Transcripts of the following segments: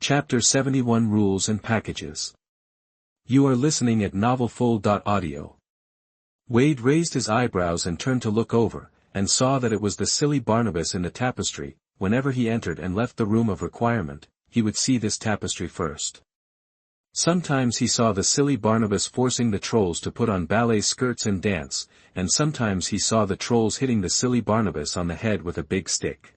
Chapter 71 Rules and Packages. You are listening at Mtlnovel Aud. Wade raised his eyebrows and turned to look over, and saw that it was the silly Barnabas in the tapestry. Whenever he entered and left the room of requirement, he would see this tapestry first. Sometimes he saw the silly Barnabas forcing the trolls to put on ballet skirts and dance, and sometimes he saw the trolls hitting the silly Barnabas on the head with a big stick.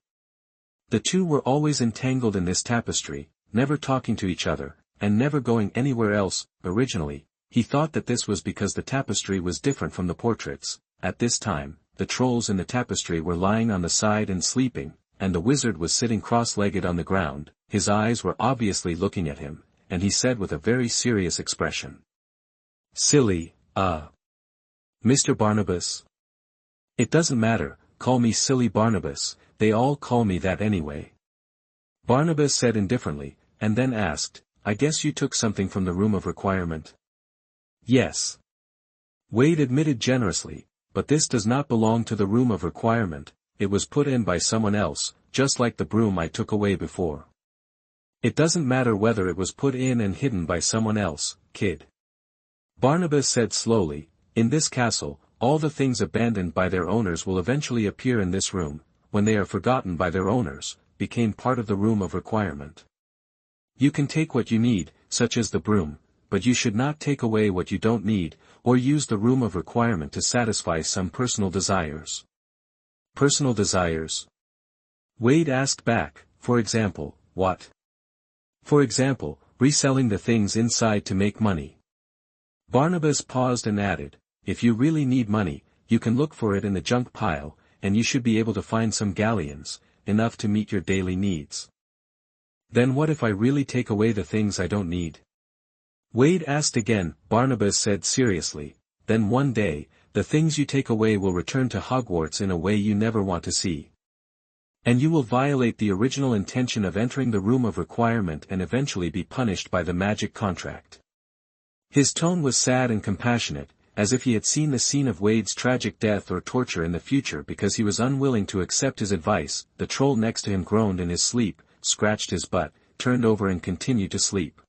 The two were always entangled in this tapestry, never talking to each other, and never going anywhere else. Originally, he thought that this was because the tapestry was different from the portraits. At this time, the trolls in the tapestry were lying on the side and sleeping, and the wizard was sitting cross-legged on the ground. His eyes were obviously looking at him, and he said with a very serious expression, "Silly, Mr. Barnabas? It doesn't matter, call me silly Barnabas, they all call me that anyway." Barnabas said indifferently, and then asked, "I guess you took something from the room of requirement?" "Yes." Wade admitted generously, "But this does not belong to the room of requirement, it was put in by someone else, just like the broom I took away before." "It doesn't matter whether it was put in and hidden by someone else, kid." Barnabas said slowly, "In this castle, all the things abandoned by their owners will eventually appear in this room, when they are forgotten by their owners, became part of the room of requirement. You can take what you need, such as the broom, but you should not take away what you don't need, or use the room of requirement to satisfy some personal desires." "Personal desires?" Wade asked back, "For example, what?" "For example, reselling the things inside to make money." Barnabas paused and added, "If you really need money, you can look for it in the junk pile, and you should be able to find some galleons, enough to meet your daily needs." "Then what if I really take away the things I don't need?" Wade asked again. Barnabas said seriously, "Then one day, the things you take away will return to Hogwarts in a way you never want to see. And you will violate the original intention of entering the room of requirement and eventually be punished by the magic contract." His tone was sad and compassionate, as if he had seen the scene of Wade's tragic death or torture in the future because he was unwilling to accept his advice. The troll next to him groaned in his sleep, scratched his butt, turned over and continued to sleep.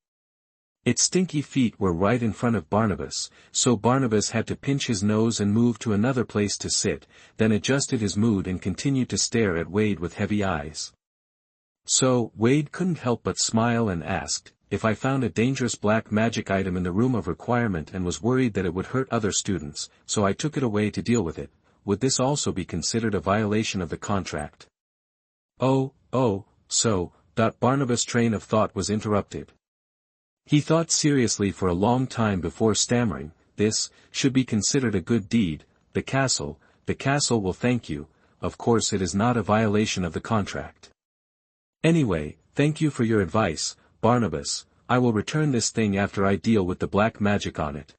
Its stinky feet were right in front of Barnabas, so Barnabas had to pinch his nose and move to another place to sit, then adjusted his mood and continued to stare at Wade with heavy eyes. So, Wade couldn't help but smile and asked, "If I found a dangerous black magic item in the room of requirement and was worried that it would hurt other students, so I took it away to deal with it, would this also be considered a violation of the contract?" Oh, so, Barnabas' train of thought was interrupted. He thought seriously for a long time before stammering, "This should be considered a good deed. The castle will thank you. Of course it is not a violation of the contract. Anyway, thank you for your advice, Barnabas. I will return this thing after I deal with the black magic on it."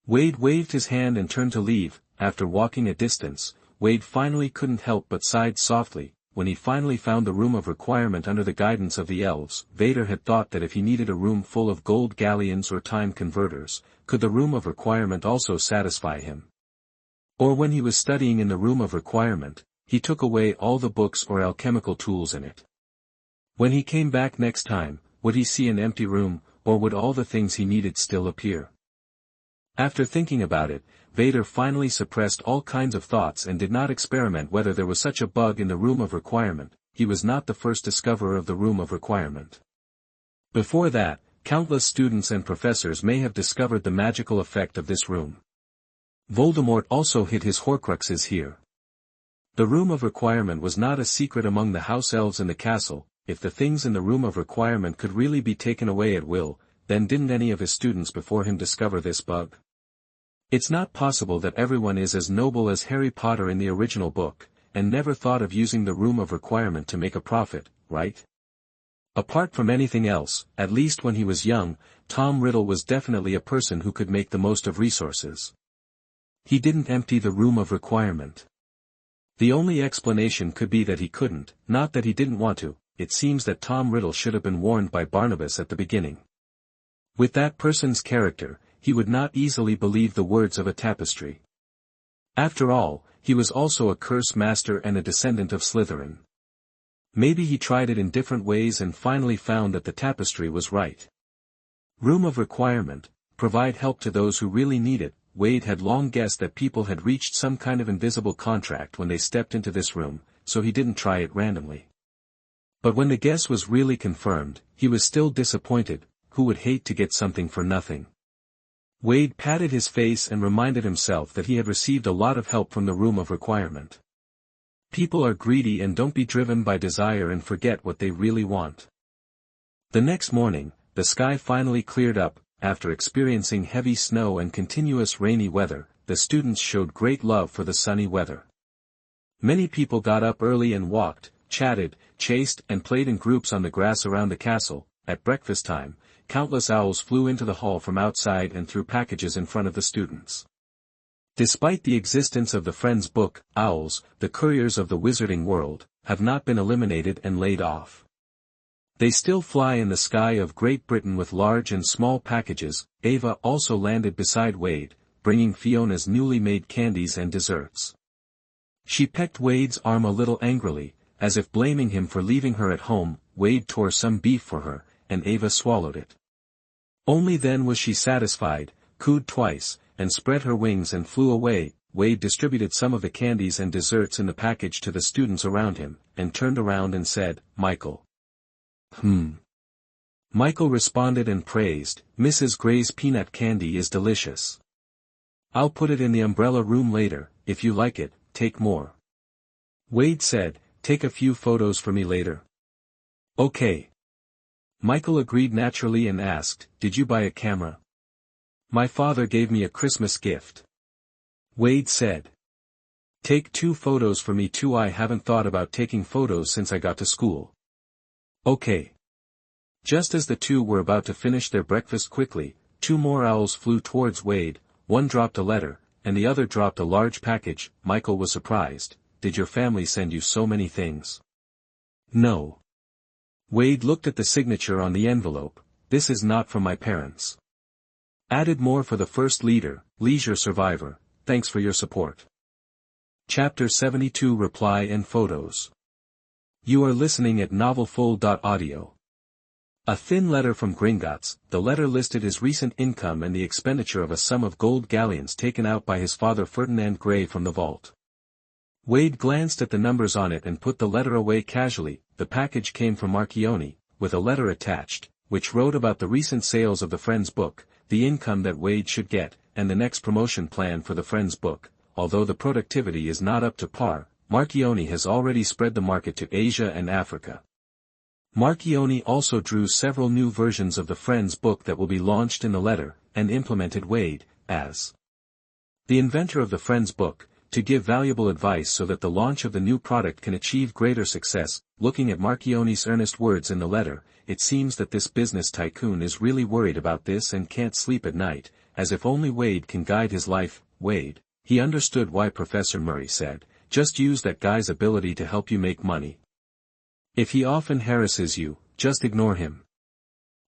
Wade waved his hand and turned to leave. After walking a distance, Wade finally couldn't help but sighed softly. When he finally found the room of requirement under the guidance of the elves, Vader had thought that if he needed a room full of gold galleons or time converters, could the room of requirement also satisfy him? Or when he was studying in the room of requirement, he took away all the books or alchemical tools in it. When he came back next time, would he see an empty room, or would all the things he needed still appear? After thinking about it, Vader finally suppressed all kinds of thoughts and did not experiment whether there was such a bug in the room of requirement. He was not the first discoverer of the room of requirement. Before that, countless students and professors may have discovered the magical effect of this room. Voldemort also hid his Horcruxes here. The room of requirement was not a secret among the house elves in the castle. If the things in the room of requirement could really be taken away at will, then didn't any of his students before him discover this bug? It's not possible that everyone is as noble as Harry Potter in the original book, and never thought of using the room of requirement to make a profit, right? Apart from anything else, at least when he was young, Tom Riddle was definitely a person who could make the most of resources. He didn't empty the room of requirement. The only explanation could be that he couldn't, not that he didn't want to. It seems that Tom Riddle should have been warned by Barnabas at the beginning. With that person's character, he would not easily believe the words of a tapestry. After all, he was also a curse master and a descendant of Slytherin. Maybe he tried it in different ways and finally found that the tapestry was right. Room of requirement, provide help to those who really need it. Wade had long guessed that people had reached some kind of invisible contract when they stepped into this room, so he didn't try it randomly. But when the guess was really confirmed, he was still disappointed. Who would hate to get something for nothing? Wade patted his face and reminded himself that he had received a lot of help from the room of requirement. People are greedy and don't be driven by desire and forget what they really want. The next morning, the sky finally cleared up. After experiencing heavy snow and continuous rainy weather, the students showed great love for the sunny weather. Many people got up early and walked, chatted, chased and played in groups on the grass around the castle. At breakfast time, countless owls flew into the hall from outside and threw packages in front of the students. Despite the existence of the Friends book, owls, the couriers of the wizarding world, have not been eliminated and laid off. They still fly in the sky of Great Britain with large and small packages. Ava also landed beside Wade, bringing Fiona's newly made candies and desserts. She pecked Wade's arm a little angrily, as if blaming him for leaving her at home. Wade tore some beef for her, and Ava swallowed it. Only then was she satisfied, cooed twice, and spread her wings and flew away. Wade distributed some of the candies and desserts in the package to the students around him, and turned around and said, "Michael." Michael responded and praised, "Mrs. Gray's peanut candy is delicious. I'll put it in the umbrella room later. If you like it, take more." Wade said, "Take a few photos for me later." "Okay." Michael agreed naturally and asked, "Did you buy a camera?" "My father gave me a Christmas gift." Wade said. "Take 2 photos for me too. I haven't thought about taking photos since I got to school." "Okay." Just as the two were about to finish their breakfast quickly, 2 more owls flew towards Wade. One dropped a letter, and the other dropped a large package. Michael was surprised. "Did your family send you so many things?" "No." Wade looked at the signature on the envelope. "This is not from my parents. Added more for the first leisure survivor. Thanks for your support." Chapter 72 Reply and Photos. You are listening at Mtlnovel Aud. A thin letter from Gringotts. The letter listed his recent income and the expenditure of a sum of gold galleons taken out by his father Ferdinand Gray from the vault. Wade glanced at the numbers on it and put the letter away casually. The package came from Marchione, with a letter attached, which wrote about the recent sales of the Friends book, the income that Wade should get, and the next promotion plan for the Friends book. Although the productivity is not up to par, Marchione has already spread the market to Asia and Africa. Marchione also drew several new versions of the Friends book that will be launched in the letter, and implemented Wade, as the inventor of the Friends book, to give valuable advice so that the launch of the new product can achieve greater success. Looking at Marchione's earnest words in the letter, it seems that this business tycoon is really worried about this and can't sleep at night, as if only Wade can guide his life. Wade, he understood why Professor Murray said, "Just use that guy's ability to help you make money. If he often harasses you, just ignore him."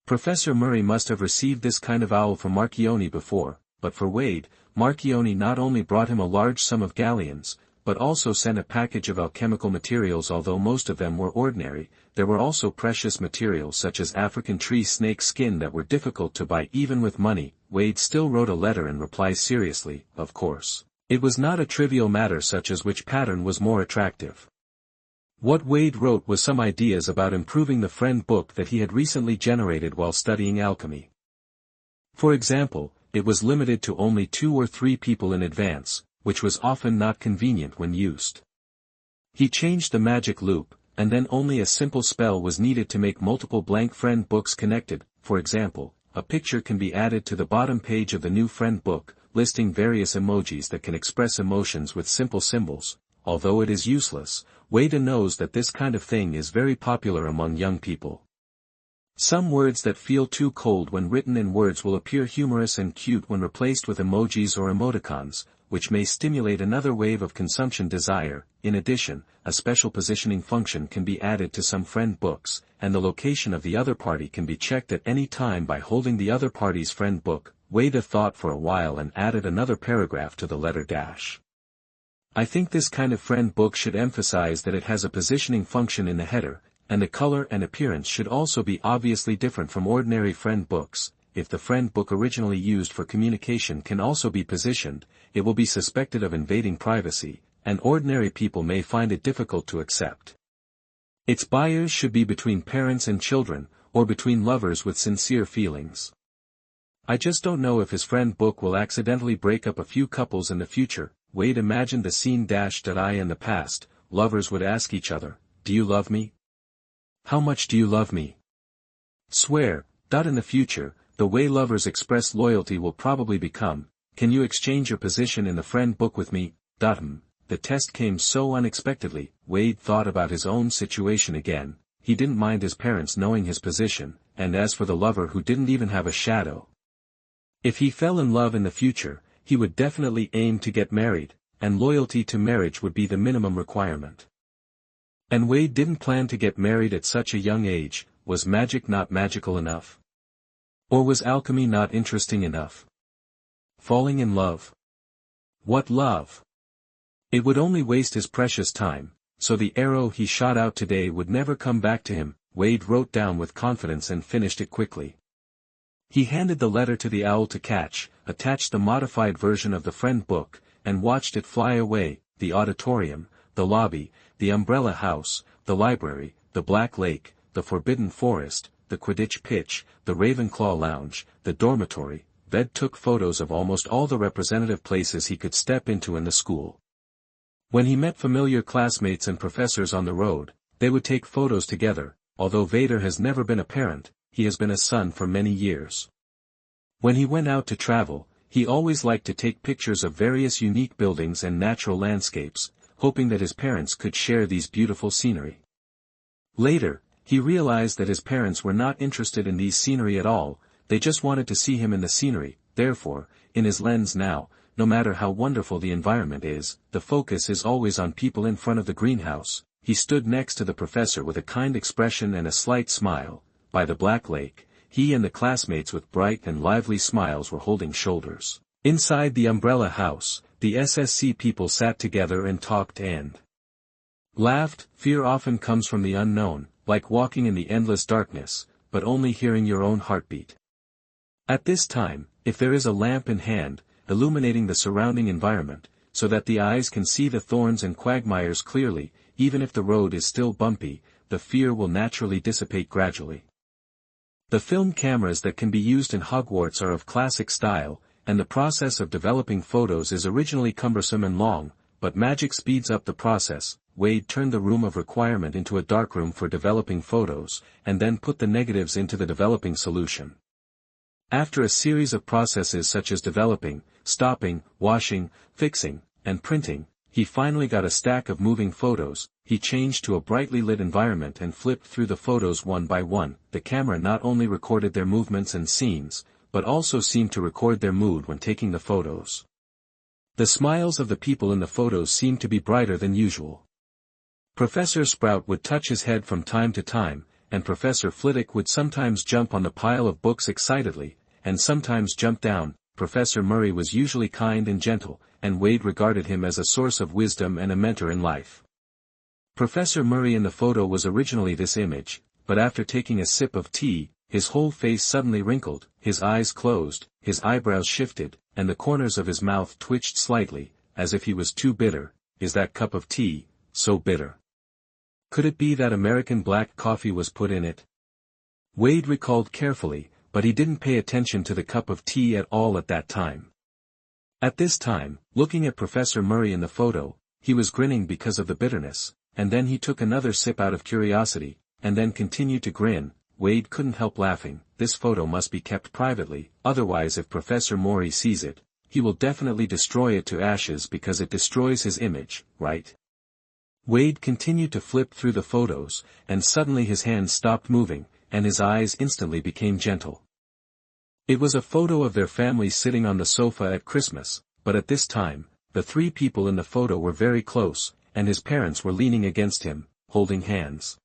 Professor Murray must have received this kind of owl from Marchione before, but for Wade, Marchione not only brought him a large sum of galleons, but also sent a package of alchemical materials. Although most of them were ordinary, there were also precious materials such as African tree snake skin that were difficult to buy even with money. Wade still wrote a letter in reply seriously, of course. It was not a trivial matter such as which pattern was more attractive. What Wade wrote was some ideas about improving the Friend book that he had recently generated while studying alchemy. For example, it was limited to only 2 or 3 people in advance, which was often not convenient when used. He changed the magic loop, and then only a simple spell was needed to make multiple blank Friend books connected. For example, a picture can be added to the bottom page of the new Friend book, listing various emojis that can express emotions with simple symbols. Although it is useless, Wade knows that this kind of thing is very popular among young people. Some words that feel too cold when written in words will appear humorous and cute when replaced with emojis or emoticons, which may stimulate another wave of consumption desire. In addition, a special positioning function can be added to some Friend books, and the location of the other party can be checked at any time by holding the other party's Friend book. Wade thought for a while and added another paragraph to the letter dash. I think this kind of friend book should emphasize that it has a positioning function in the header, and the color and appearance should also be obviously different from ordinary friend books. If the friend book originally used for communication can also be positioned, it will be suspected of invading privacy, and ordinary people may find it difficult to accept. Its buyers should be between parents and children, or between lovers with sincere feelings. I just don't know if his friend book will accidentally break up a few couples in the future. Wade imagined the scene. In the past, lovers would ask each other, "Do you love me? How much do you love me?" Swear. In the future, the way lovers express loyalty will probably become, "Can you exchange your position in the friend book with me?" The test came so unexpectedly. Wade thought about his own situation again. He didn't mind his parents knowing his position, and as for the lover who didn't even have a shadow. If he fell in love in the future, he would definitely aim to get married, and loyalty to marriage would be the minimum requirement. And Wade didn't plan to get married at such a young age. Was magic not magical enough? Or was alchemy not interesting enough? Falling in love? What love? It would only waste his precious time, so the arrow he shot out today would never come back to him. Wade wrote down with confidence and finished it quickly. He handed the letter to the owl to catch, attached the modified version of the friend book, and watched it fly away. The auditorium, the lobby, the umbrella house, the library, the Black Lake, the Forbidden Forest, the Quidditch pitch, the Ravenclaw lounge, the dormitory. Ved took photos of almost all the representative places he could step into in the school. When he met familiar classmates and professors on the road, they would take photos together. Although Vader has never been a parent, he has been a son for many years. When he went out to travel, he always liked to take pictures of various unique buildings and natural landscapes, hoping that his parents could share these beautiful scenery. Later, he realized that his parents were not interested in these scenery at all. They just wanted to see him in the scenery. Therefore, in his lens now, no matter how wonderful the environment is, the focus is always on people in front of the greenhouse. He stood next to the professor with a kind expression and a slight smile. By the Black Lake, he and the classmates with bright and lively smiles were holding shoulders. Inside the umbrella house, the SSC people sat together and talked and laughed. Fear often comes from the unknown, like walking in the endless darkness, but only hearing your own heartbeat. At this time, if there is a lamp in hand, illuminating the surrounding environment, so that the eyes can see the thorns and quagmires clearly, even if the road is still bumpy, the fear will naturally dissipate gradually. The film cameras that can be used in Hogwarts are of classic style, and the process of developing photos is originally cumbersome and long, but magic speeds up the process. Wade turned the room of requirement into a darkroom for developing photos, and then put the negatives into the developing solution. After a series of processes such as developing, stopping, washing, fixing, and printing, he finally got a stack of moving photos. He changed to a brightly lit environment and flipped through the photos one by one. The camera not only recorded their movements and scenes, but also seemed to record their mood when taking the photos. The smiles of the people in the photos seemed to be brighter than usual. Professor Sprout would touch his head from time to time, and Professor Flitwick would sometimes jump on the pile of books excitedly, and sometimes jump down. Professor Murray was usually kind and gentle, and Wade regarded him as a source of wisdom and a mentor in life. Professor Murray in the photo was originally this image, but after taking a sip of tea, his whole face suddenly wrinkled, his eyes closed, his eyebrows shifted, and the corners of his mouth twitched slightly, as if he was too bitter. Is that cup of tea so bitter? Could it be that American black coffee was put in it? Wade recalled carefully, but he didn't pay attention to the cup of tea at all at that time. At this time, looking at Professor Murray in the photo, he was grinning because of the bitterness, and then he took another sip out of curiosity, and then continued to grin. Wade couldn't help laughing. This photo must be kept privately, otherwise if Professor Murray sees it, he will definitely destroy it to ashes because it destroys his image, right? Wade continued to flip through the photos, and suddenly his hands stopped moving, and his eyes instantly became gentle. It was a photo of their family sitting on the sofa at Christmas, but at this time, the three people in the photo were very close, and his parents were leaning against him, holding hands.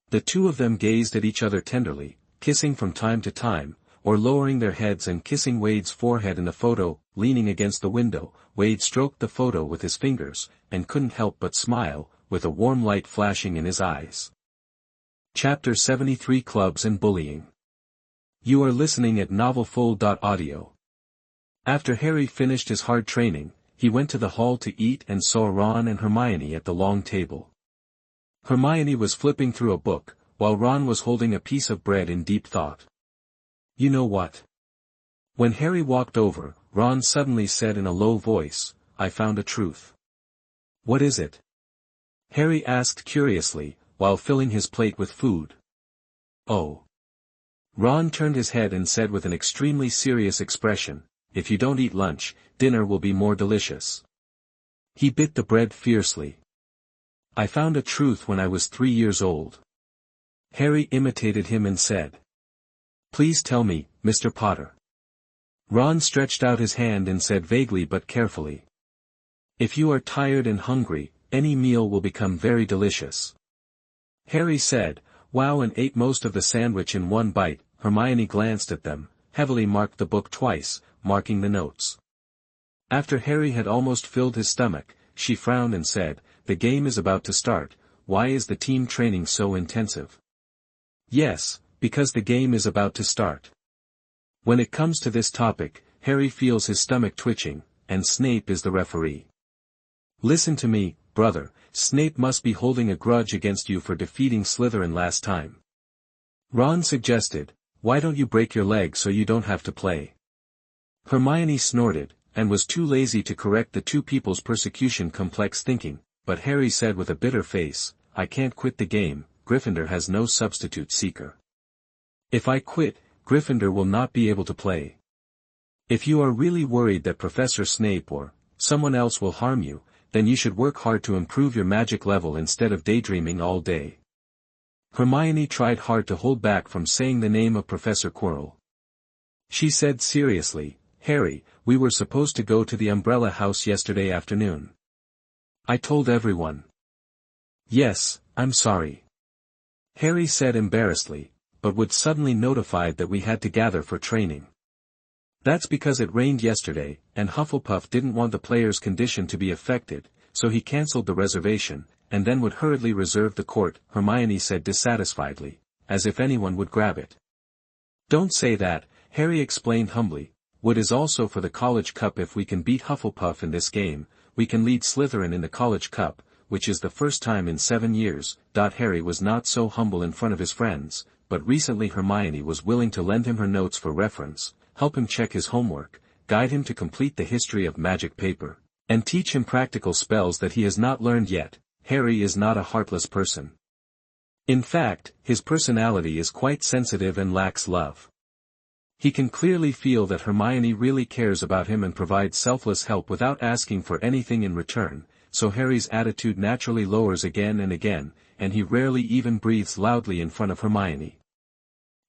The two of them gazed at each other tenderly, kissing from time to time. or lowering their heads and kissing Wade's forehead in the photo. Leaning against the window, Wade stroked the photo with his fingers, and couldn't help but smile, with a warm light flashing in his eyes. Chapter 73 Clubs and Bullying. You are listening at Mtlnovel Aud. After Harry finished his hard training, he went to the hall to eat and saw Ron and Hermione at the long table. Hermione was flipping through a book, while Ron was holding a piece of bread in deep thought. You know what? When Harry walked over, Ron suddenly said in a low voice, I found a truth. What is it? Harry asked curiously, while filling his plate with food. Oh. Ron turned his head and said with an extremely serious expression, if you don't eat lunch, dinner will be more delicious. He bit the bread fiercely. I found a truth when I was 3 years old. Harry imitated him and said. Please tell me, Mr. Potter. Ron stretched out his hand and said vaguely but carefully. If you are tired and hungry, any meal will become very delicious. Harry said, wow, and ate most of the sandwich in one bite. Hermione glanced at them, heavily marked the book twice, marking the notes. After Harry had almost filled his stomach, she frowned and said, the game is about to start. Why is the team training so intensive? Yes, because the game is about to start. When it comes to this topic, Harry feels his stomach twitching, and Snape is the referee. Listen to me, brother, Snape must be holding a grudge against you for defeating Slytherin last time. Ron suggested, why don't you break your leg so you don't have to play? Hermione snorted, and was too lazy to correct the two people's persecution complex thinking, but Harry said with a bitter face, I can't quit the game, Gryffindor has no substitute seeker. If I quit, Gryffindor will not be able to play. If you are really worried that Professor Snape or someone else will harm you, then you should work hard to improve your magic level instead of daydreaming all day. Hermione tried hard to hold back from saying the name of Professor Quirrell. She said seriously, Harry, we were supposed to go to the Umbrella House yesterday afternoon. I told everyone. Yes, I'm sorry. Harry said embarrassedly, but was suddenly notified that we had to gather for training. That's because it rained yesterday, and Hufflepuff didn't want the players' condition to be affected, so he cancelled the reservation, and then would hurriedly reserve the court, Hermione said dissatisfiedly, as if anyone would grab it. Don't say that, Harry explained humbly, Wood is also for the College Cup. If we can beat Hufflepuff in this game, we can lead Slytherin in the College Cup, which is the first time in 7 years. Harry was not so humble in front of his friends, but recently Hermione was willing to lend him her notes for reference, help him check his homework, guide him to complete the history of magic paper, and teach him practical spells that he has not learned yet. Harry is not a heartless person. In fact, his personality is quite sensitive and lacks love. He can clearly feel that Hermione really cares about him and provides selfless help without asking for anything in return, so Harry's attitude naturally lowers again and again, and he rarely even breathes loudly in front of Hermione.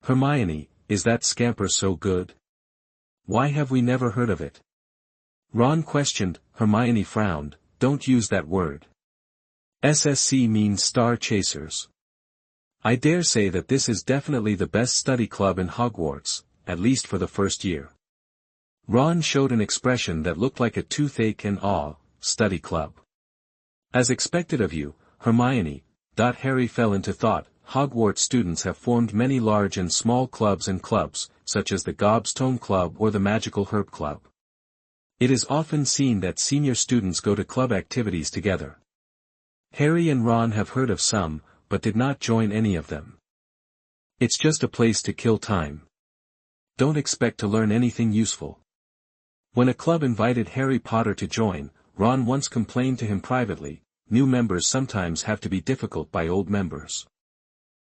Hermione, is that scamper so good? Why have we never heard of it? Ron questioned. Hermione frowned, don't use that word. SSC means Star Chasers. I dare say that this is definitely the best study club in Hogwarts, at least for the first year. Ron showed an expression that looked like a toothache and study club. As expected of you, Hermione. Harry fell into thought. Hogwarts students have formed many large and small clubs such as the Gobstone Club or the Magical Herb Club. It is often seen that senior students go to club activities together. Harry and Ron have heard of some, but did not join any of them. It's just a place to kill time. Don't expect to learn anything useful. When a club invited Harry Potter to join, Ron once complained to him privately, new members sometimes have to be difficult by old members.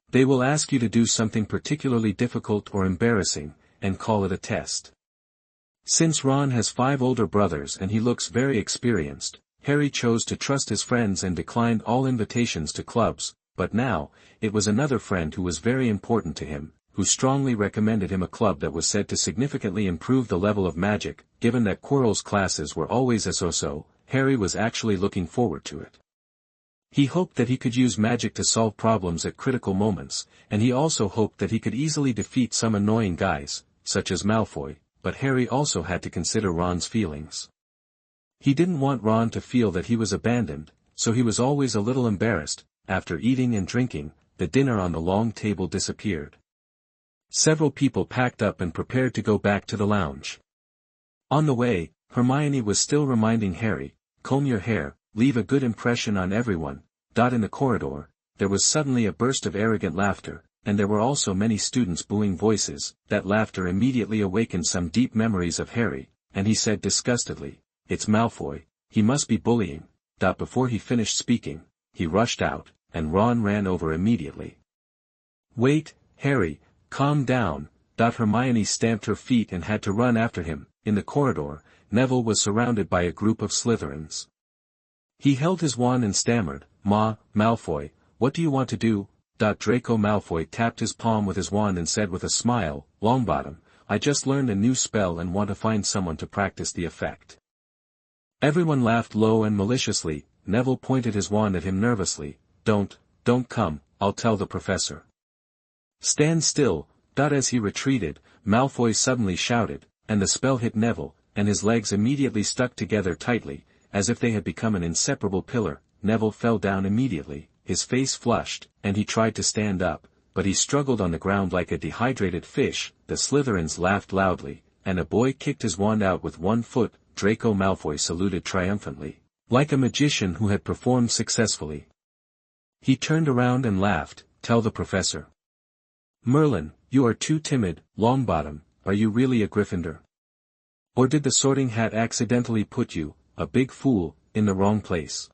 They will ask you to do something particularly difficult or embarrassing, and call it a test. Since Ron has 5 older brothers and he looks very experienced, Harry chose to trust his friends and declined all invitations to clubs, but now, it was another friend who was very important to him, who strongly recommended him a club that was said to significantly improve the level of magic. Given that Quirrell's classes were always a so-so, Harry was actually looking forward to it. He hoped that he could use magic to solve problems at critical moments, and he also hoped that he could easily defeat some annoying guys. such as Malfoy, but Harry also had to consider Ron's feelings. He didn't want Ron to feel that he was abandoned, so he was always a little embarrassed. After eating and drinking, the dinner on the long table disappeared. Several people packed up and prepared to go back to the lounge. On the way, Hermione was still reminding Harry, "Comb your hair, leave a good impression on everyone." In the corridor, there was suddenly a burst of arrogant laughter, and there were also many students' booing voices. That laughter immediately awakened some deep memories of Harry, and he said disgustedly, "It's Malfoy, he must be bullying." Before he finished speaking, he rushed out, and Ron ran over immediately. "Wait, Harry, calm down." Hermione stamped her feet and had to run after him. In the corridor, Neville was surrounded by a group of Slytherins. He held his wand and stammered, Malfoy, what do you want to do?" Draco Malfoy tapped his palm with his wand and said with a smile, "Longbottom, I just learned a new spell and want to find someone to practice the effect." Everyone laughed low and maliciously. Neville pointed his wand at him nervously. Don't come, I'll tell the professor." "Stand still." As he retreated, Malfoy suddenly shouted, and the spell hit Neville, and his legs immediately stuck together tightly, as if they had become an inseparable pillar. Neville fell down immediately, his face flushed, and he tried to stand up, but he struggled on the ground like a dehydrated fish. The Slytherins laughed loudly, and a boy kicked his wand out with one foot. Draco Malfoy saluted triumphantly, like a magician who had performed successfully. He turned around and laughed, "Tell the professor." "Merlin, you are too timid." "Longbottom, are you really a Gryffindor? Or did the Sorting Hat accidentally put you, a big fool, in the wrong place?"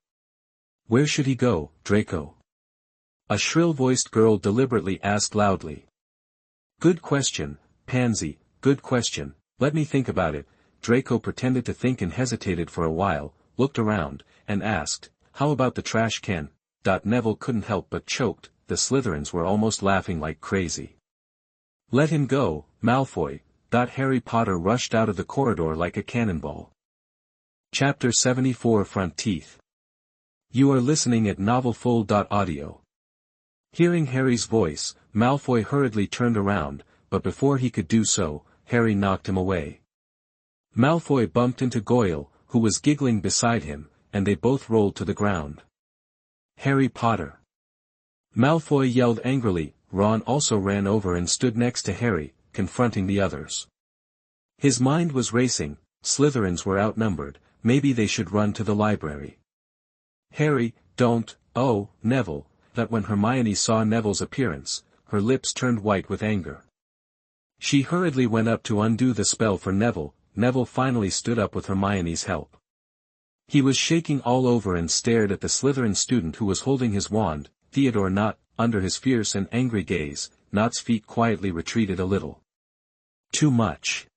"Where should he go, Draco?" a shrill-voiced girl deliberately asked loudly. "Good question, Pansy, good question, let me think about it." Draco pretended to think and hesitated for a while, looked around, and asked, "How about the trash can?" Neville couldn't help but choked. The Slytherins were almost laughing like crazy. "Let him go, Malfoy." Harry Potter rushed out of the corridor like a cannonball. Chapter 74 Front Teeth. You are listening at novelfull.audio. Hearing Harry's voice, Malfoy hurriedly turned around, but before he could do so, Harry knocked him away. Malfoy bumped into Goyle, who was giggling beside him, and they both rolled to the ground. "Harry Potter!" Malfoy yelled angrily. Ron also ran over and stood next to Harry, confronting the others. His mind was racing. Slytherins were outnumbered, maybe they should run to the library. "Harry, don't." "Oh, Neville." When Hermione saw Neville's appearance, her lips turned white with anger. She hurriedly went up to undo the spell for Neville. Neville finally stood up with Hermione's help. He was shaking all over and stared at the Slytherin student who was holding his wand, Theodore Nott. Under his fierce and angry gaze, Nott's feet quietly retreated a little. "Too much.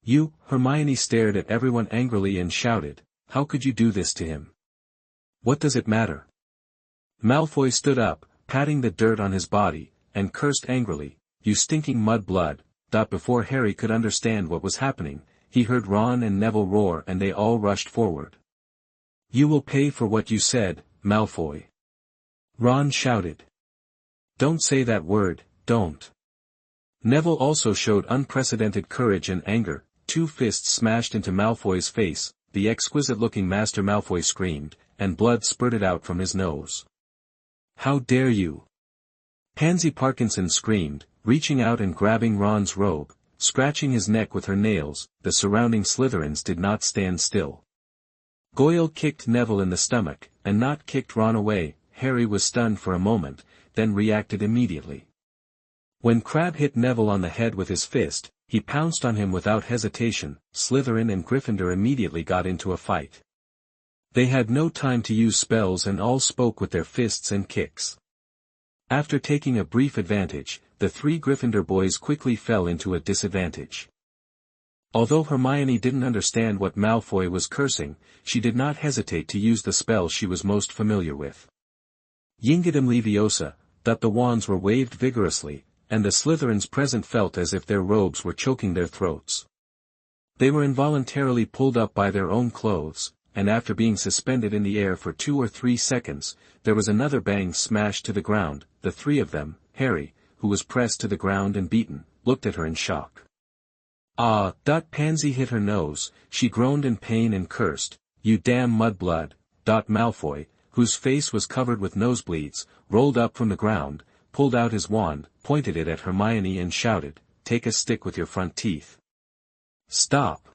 You." Hermione stared at everyone angrily and shouted, "How could you do this to him? What does it matter?" Malfoy stood up, patting the dirt on his body, and cursed angrily, "You stinking mud blood." Before Harry could understand what was happening, he heard Ron and Neville roar and they all rushed forward. "You will pay for what you said, Malfoy." Ron shouted. "Don't say that word, don't." Neville also showed unprecedented courage and anger. Two fists smashed into Malfoy's face. The exquisite-looking Master Malfoy screamed, and blood spurted out from his nose. "How dare you!" Pansy Parkinson screamed, reaching out and grabbing Ron's robe, scratching his neck with her nails. The surrounding Slytherins did not stand still. Goyle kicked Neville in the stomach, and Nott kicked Ron away. Harry was stunned for a moment, then reacted immediately. When Crabbe hit Neville on the head with his fist, he pounced on him without hesitation. Slytherin and Gryffindor immediately got into a fight. They had no time to use spells and all spoke with their fists and kicks. After taking a brief advantage, the three Gryffindor boys quickly fell into a disadvantage. Although Hermione didn't understand what Malfoy was cursing, she did not hesitate to use the spell she was most familiar with. Yingadam Leviosa. The wands were waved vigorously, and the Slytherins present felt as if their robes were choking their throats. They were involuntarily pulled up by their own clothes, and after being suspended in the air for 2 or 3 seconds, there was another bang smash to the ground. The three of them, Harry, who was pressed to the ground and beaten, looked at her in shock. Ah! Pansy hit her nose, she groaned in pain and cursed, "You damn mudblood." Malfoy, whose face was covered with nosebleeds, rolled up from the ground, pulled out his wand, pointed it at Hermione and shouted, "Take a stick with your front teeth." "Stop!"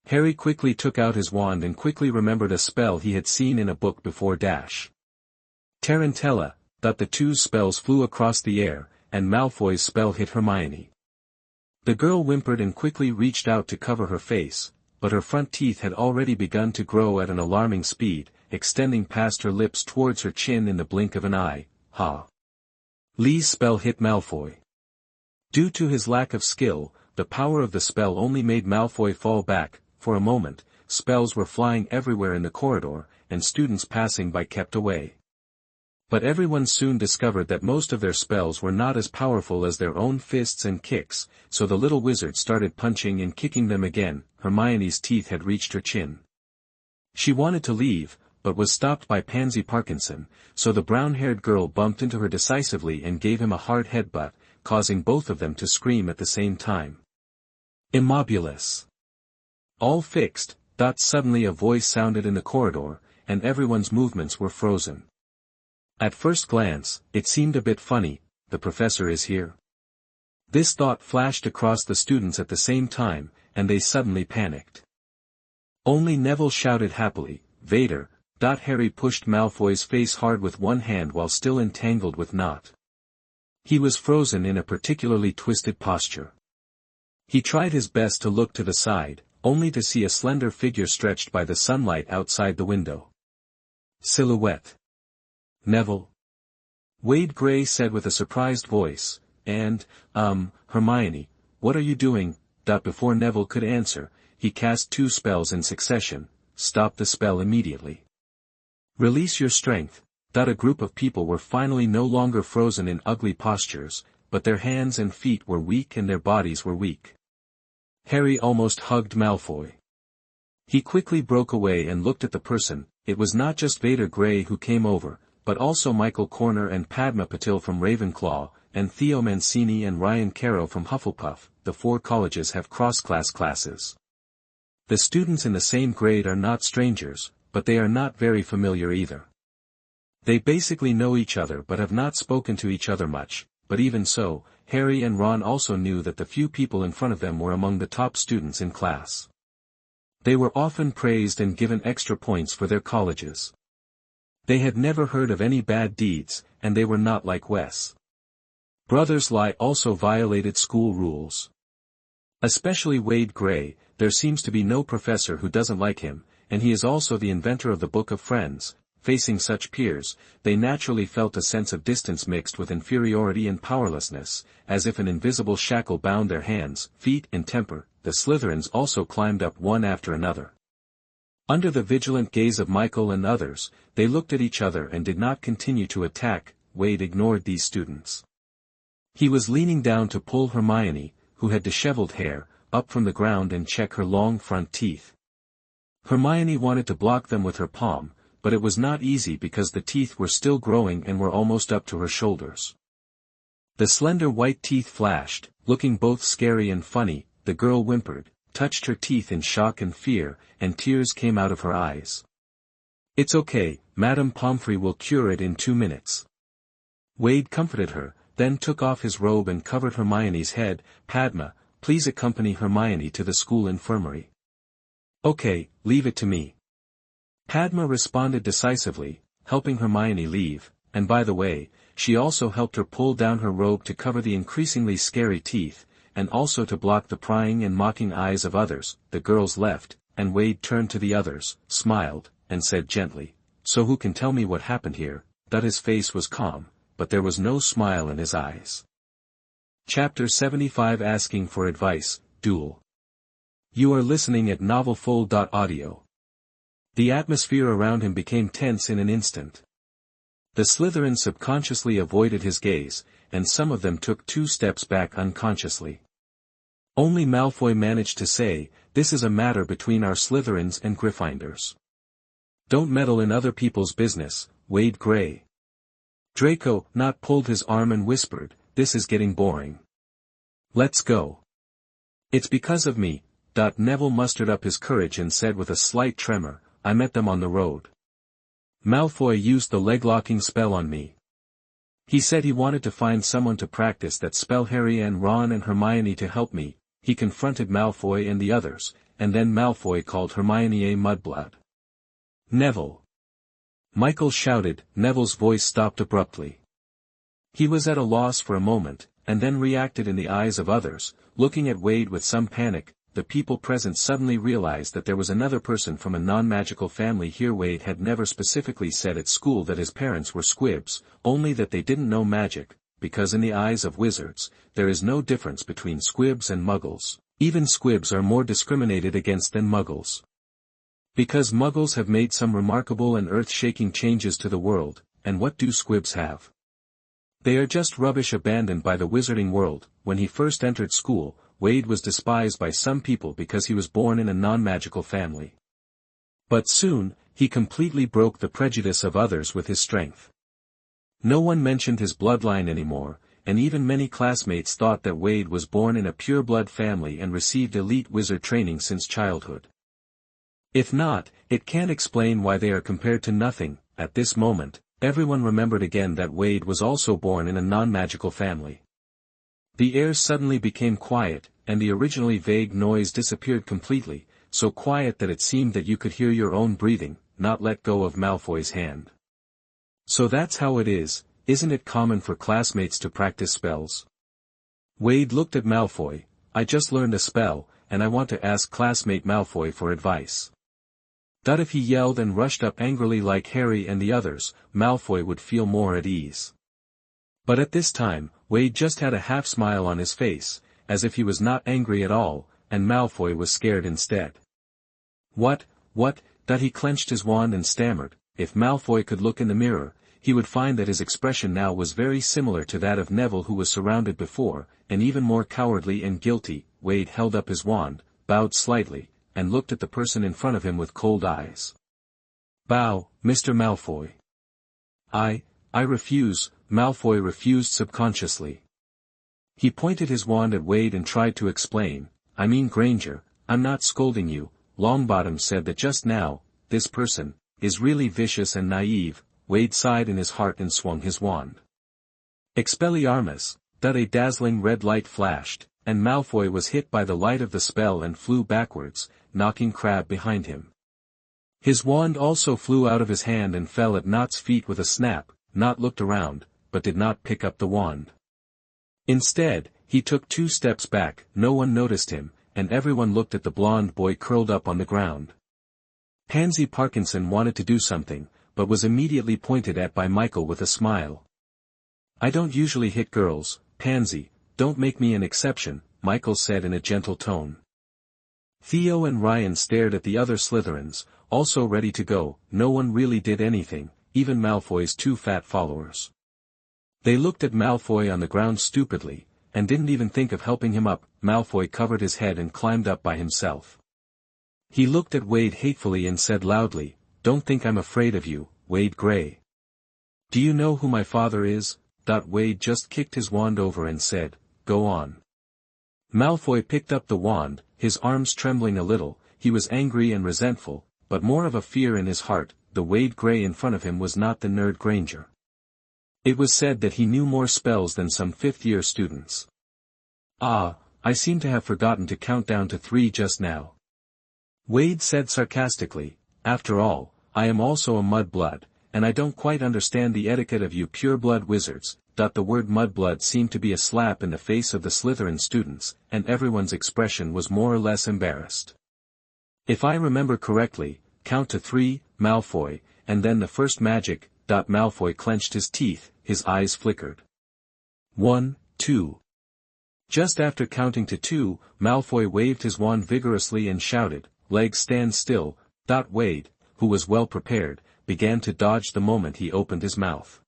Harry quickly took out his wand and quickly remembered a spell he had seen in a book before. Tarantella. The two's spells flew across the air, and Malfoy's spell hit Hermione. The girl whimpered and quickly reached out to cover her face, but her front teeth had already begun to grow at an alarming speed, extending past her lips towards her chin in the blink of an eye. Lee's spell hit Malfoy. Due to his lack of skill, the power of the spell only made Malfoy fall back. For a moment, spells were flying everywhere in the corridor, and students passing by kept away. But everyone soon discovered that most of their spells were not as powerful as their own fists and kicks, so the little wizard started punching and kicking them again. Hermione's teeth had reached her chin. She wanted to leave, but was stopped by Pansy Parkinson, so the brown-haired girl bumped into her decisively and gave him a hard headbutt, causing both of them to scream at the same time. Immobulus. All fixed. Suddenly a voice sounded in the corridor, and everyone's movements were frozen. At first glance, it seemed a bit funny, the professor is here. This thought flashed across the students at the same time, and they suddenly panicked. Only Neville shouted happily, "Vader!" Harry pushed Malfoy's face hard with one hand while still entangled with Nott. He was frozen in a particularly twisted posture. He tried his best to look to the side, only to see a slender figure stretched by the sunlight outside the window. Silhouette. "Neville?" Wade Grey said with a surprised voice, and, Hermione, what are you doing?" Before Neville could answer, he cast two spells in succession. "Stop the spell immediately. Release your strength." A group of people were finally no longer frozen in ugly postures, but their hands and feet were weak and their bodies were weak. Harry almost hugged Malfoy. He quickly broke away and looked at the person. It was not just Vader Grey who came over, but also Michael Corner and Padma Patil from Ravenclaw, and Theo Mancini and Ryan Caro from Hufflepuff. The four colleges have cross-class classes. The students in the same grade are not strangers, but they are not very familiar either. They basically know each other but have not spoken to each other much, but even so, Harry and Ron also knew that the few people in front of them were among the top students in class. They were often praised and given extra points for their colleges. They had never heard of any bad deeds, and they were not like Wes. Brothers Lie also violated school rules. Especially Wade Grey. There seems to be no professor who doesn't like him, and he is also the inventor of the Book of Friends. Facing such peers, they naturally felt a sense of distance mixed with inferiority and powerlessness, as if an invisible shackle bound their hands, feet and temper. The Slytherins also climbed up one after another. Under the vigilant gaze of Michael and others, they looked at each other and did not continue to attack. Wade ignored these students. He was leaning down to pull Hermione, who had disheveled hair, up from the ground and check her long front teeth. Hermione wanted to block them with her palm, but it was not easy because the teeth were still growing and were almost up to her shoulders. The slender white teeth flashed, looking both scary and funny. The girl whimpered, touched her teeth in shock and fear, and tears came out of her eyes. "It's okay, Madame Pomfrey will cure it in 2 minutes." Wade comforted her, then took off his robe and covered Hermione's head. "Padma, please accompany Hermione to the school infirmary." "Okay, leave it to me." Padma responded decisively, helping Hermione leave, and by the way, she also helped her pull down her robe to cover the increasingly scary teeth, and also to block the prying and mocking eyes of others. The girls left, and Wade turned to the others, smiled, and said gently, "So who can tell me what happened here?" His face was calm, but there was no smile in his eyes. Chapter 75 Asking for Advice, Duel. You are listening at novelfull.audio. The atmosphere around him became tense in an instant. The Slytherins subconsciously avoided his gaze, and some of them took 2 steps back unconsciously. Only Malfoy managed to say, "This is a matter between our Slytherins and Gryffindors. Don't meddle in other people's business, Wade Grey." Draco Nott pulled his arm and whispered, "This is getting boring. Let's go." It's because of me. Neville mustered up his courage and said with a slight tremor, I met them on the road. Malfoy used the leg-locking spell on me. He said he wanted to find someone to practice that spell. Harry and Ron and Hermione to help me. He confronted Malfoy and the others, and then Malfoy called Hermione a mudblood. Neville! Michael shouted. Neville's voice stopped abruptly. He was at a loss for a moment, and then reacted in the eyes of others, looking at Wade with some panic. The people present suddenly realized that there was another person from a non-magical family here. Wade had never specifically said at school that his parents were squibs, only that they didn't know magic, because in the eyes of wizards, there is no difference between squibs and muggles. Even squibs are more discriminated against than muggles. Because muggles have made some remarkable and earth-shaking changes to the world, and what do squibs have? They are just rubbish abandoned by the wizarding world. When he first entered school, Wade was despised by some people because he was born in a non-magical family. But soon, he completely broke the prejudice of others with his strength. No one mentioned his bloodline anymore, and even many classmates thought that Wade was born in a pure-blood family and received elite wizard training since childhood. If not, it can't explain why they are compared to nothing. At this moment, everyone remembered again that Wade was also born in a non-magical family. The air suddenly became quiet, and the originally vague noise disappeared completely, so quiet that it seemed that you could hear your own breathing. Not let go of Malfoy's hand. So that's how it is, isn't it common for classmates to practice spells? Wade looked at Malfoy. I just learned a spell, and I want to ask classmate Malfoy for advice. If he yelled and rushed up angrily like Harry and the others, Malfoy would feel more at ease. But at this time, Wade just had a half-smile on his face, as if he was not angry at all, and Malfoy was scared instead. What? He clenched his wand and stammered. If Malfoy could look in the mirror, he would find that his expression now was very similar to that of Neville, who was surrounded before, and even more cowardly and guilty. Wade held up his wand, bowed slightly, and looked at the person in front of him with cold eyes. Bow, Mr. Malfoy. I refuse. Malfoy refused subconsciously. He pointed his wand at Wade and tried to explain. I mean Granger, I'm not scolding you. Longbottom said that just now. This person is really vicious and naive. Wade sighed in his heart and swung his wand. Expelliarmus! A dazzling red light flashed, and Malfoy was hit by the light of the spell and flew backwards, knocking Crabbe behind him. His wand also flew out of his hand and fell at Not's feet with a snap. Not looked around, but did not pick up the wand. Instead, he took 2 steps back. No one noticed him, and everyone looked at the blond boy curled up on the ground. Pansy Parkinson wanted to do something, but was immediately pointed at by Michael with a smile. I don't usually hit girls, Pansy, don't make me an exception, Michael said in a gentle tone. Theo and Ryan stared at the other Slytherins, also ready to go. No one really did anything, even Malfoy's 2 fat followers. They looked at Malfoy on the ground stupidly, and didn't even think of helping him up. Malfoy covered his head and climbed up by himself. He looked at Wade hatefully and said loudly, Don't think I'm afraid of you, Wade Grey. Do you know who my father is? Wade just kicked his wand over and said, Go on. Malfoy picked up the wand, his arms trembling a little. He was angry and resentful, but more of a fear in his heart. The Wade Grey in front of him was not the nerd Granger. It was said that he knew more spells than some 5th-year students. I seem to have forgotten to count down to 3 just now. Wade said sarcastically, After all, I am also a mudblood, and I don't quite understand the etiquette of you pure-blood wizards. The word mudblood seemed to be a slap in the face of the Slytherin students, and everyone's expression was more or less embarrassed. If I remember correctly, count to 3, Malfoy, and then the first magic. Malfoy clenched his teeth, his eyes flickered. 1, 2. Just after counting to 2, Malfoy waved his wand vigorously and shouted, Legs stand still. Wade, who was well prepared, began to dodge the moment he opened his mouth.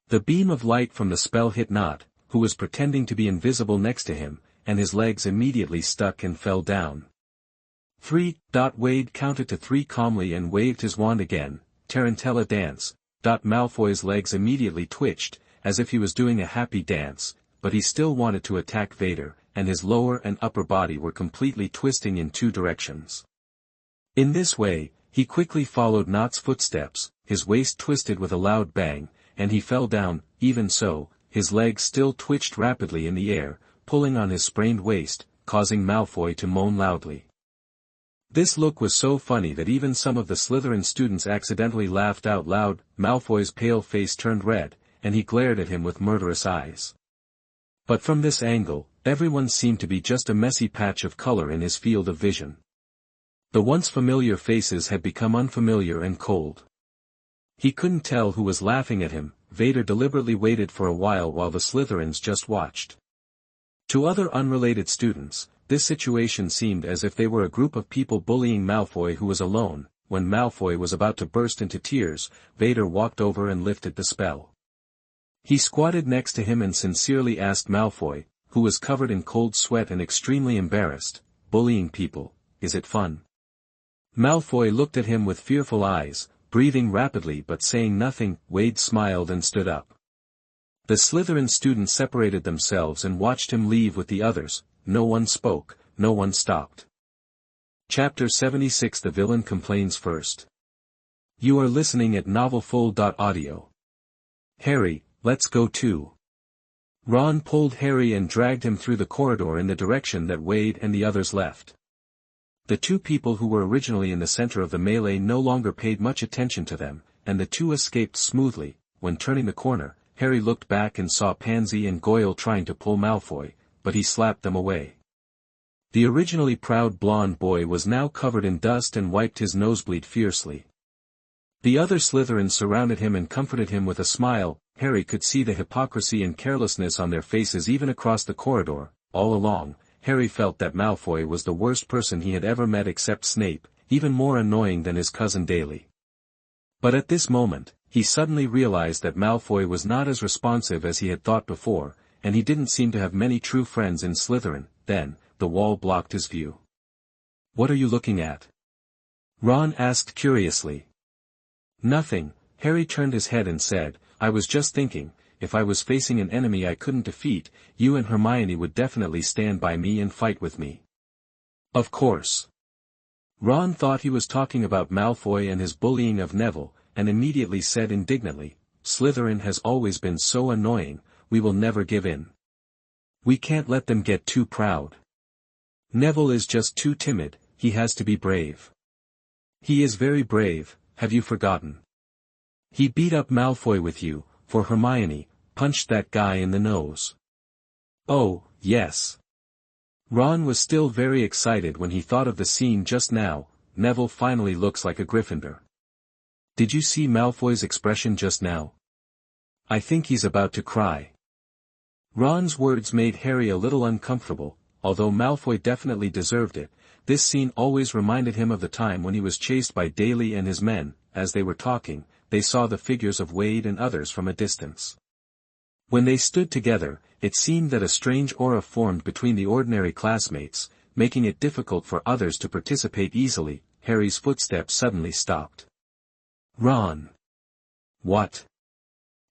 The beam of light from the spell hit Nott, who was pretending to be invisible next to him, and his legs immediately stuck and fell down. 3. Wade counted to 3 calmly and waved his wand again. Tarantella dance. Malfoy's legs immediately twitched, as if he was doing a happy dance, but he still wanted to attack Vader, and his lower and upper body were completely twisting in two directions. In this way, he quickly followed Not's footsteps, his waist twisted with a loud bang, and he fell down. Even so, his legs still twitched rapidly in the air, pulling on his sprained waist, causing Malfoy to moan loudly. This look was so funny that even some of the Slytherin students accidentally laughed out loud. Malfoy's pale face turned red, and he glared at him with murderous eyes. But from this angle, everyone seemed to be just a messy patch of color in his field of vision. The once familiar faces had become unfamiliar and cold. He couldn't tell who was laughing at him. Vader deliberately waited for a while the Slytherins just watched. To other unrelated students, this situation seemed as if they were a group of people bullying Malfoy who was alone. When Malfoy was about to burst into tears, Vader walked over and lifted the spell. He squatted next to him and sincerely asked Malfoy, who was covered in cold sweat and extremely embarrassed, "Bullying people, is it fun?" Malfoy looked at him with fearful eyes, breathing rapidly but saying nothing. Wade smiled and stood up. The Slytherin students separated themselves and watched him leave with the others. No one spoke, no one stopped. Chapter 76 The Villain Complains First. You are listening at novelfull.audio. Harry, let's go too. Ron pulled Harry and dragged him through the corridor in the direction that Wade and the others left. The two people who were originally in the center of the melee no longer paid much attention to them, and the two escaped smoothly. When turning the corner, Harry looked back and saw Pansy and Goyle trying to pull Malfoy, but he slapped them away. The originally proud blonde boy was now covered in dust and wiped his nosebleed fiercely. The other Slytherins surrounded him and comforted him with a smile. Harry could see the hypocrisy and carelessness on their faces even across the corridor. All along, Harry felt that Malfoy was the worst person he had ever met except Snape, even more annoying than his cousin Daly. But at this moment, he suddenly realized that Malfoy was not as responsive as he had thought before, and he didn't seem to have many true friends in Slytherin. Then, the wall blocked his view. "What are you looking at?" Ron asked curiously. "Nothing," Harry turned his head and said, "I was just thinking, if I was facing an enemy I couldn't defeat, you and Hermione would definitely stand by me and fight with me." "Of course." Ron thought he was talking about Malfoy and his bullying of Neville, and immediately said indignantly, "Slytherin has always been so annoying, we will never give in. We can't let them get too proud. Neville is just too timid, he has to be brave." "He is very brave, have you forgotten? He beat up Malfoy with you, for Hermione, punched that guy in the nose." "Oh, yes." Ron was still very excited when he thought of the scene just now. Neville finally looks like a Gryffindor. "Did you see Malfoy's expression just now? I think he's about to cry." Ron's words made Harry a little uncomfortable. Although Malfoy definitely deserved it, this scene always reminded him of the time when he was chased by Daly and his men. As they were talking, they saw the figures of Wade and others from a distance. When they stood together, it seemed that a strange aura formed between the ordinary classmates, making it difficult for others to participate easily. Harry's footsteps suddenly stopped. "Ron." "What?"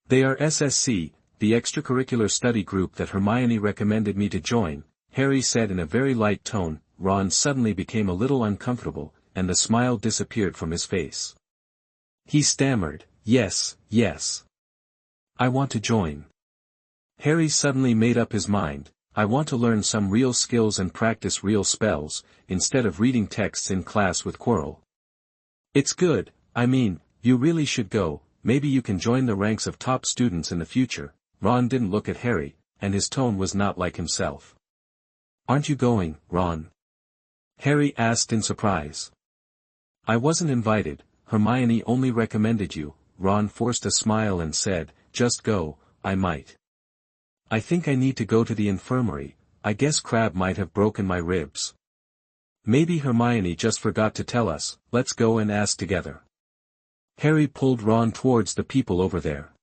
"They are SSC, the extracurricular study group that Hermione recommended me to join," Harry said in a very light tone. Ron suddenly became a little uncomfortable, and the smile disappeared from his face. He stammered, "Yes, yes. I want to join." Harry suddenly made up his mind, "I want to learn some real skills and practice real spells, instead of reading texts in class with Quirrell." "It's good, I mean, you really should go, maybe you can join the ranks of top students in the future." Ron didn't look at Harry, and his tone was not like himself. "Aren't you going, Ron?" Harry asked in surprise. "I wasn't invited, Hermione only recommended you." Ron forced a smile and said, "Just go, I might. I think I need to go to the infirmary, I guess Crabbe might have broken my ribs. Maybe Hermione just forgot to tell us, let's go and ask together." Harry pulled Ron towards the people over there.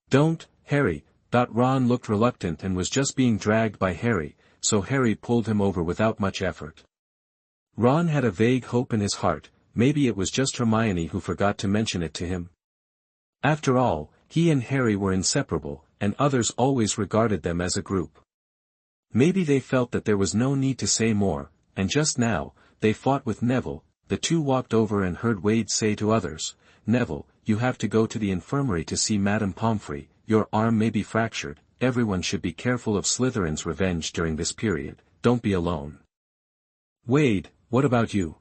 "Don't, Harry." Ron looked reluctant and was just being dragged by Harry, so Harry pulled him over without much effort. Ron had a vague hope in his heart, maybe it was just Hermione who forgot to mention it to him. After all, he and Harry were inseparable, and others always regarded them as a group. Maybe they felt that there was no need to say more, and just now, they fought with Neville. The two walked over and heard Wade say to others, "Neville, you have to go to the infirmary to see Madame Pomfrey, your arm may be fractured, everyone should be careful of Slytherin's revenge during this period, don't be alone." "Wade, what about you?"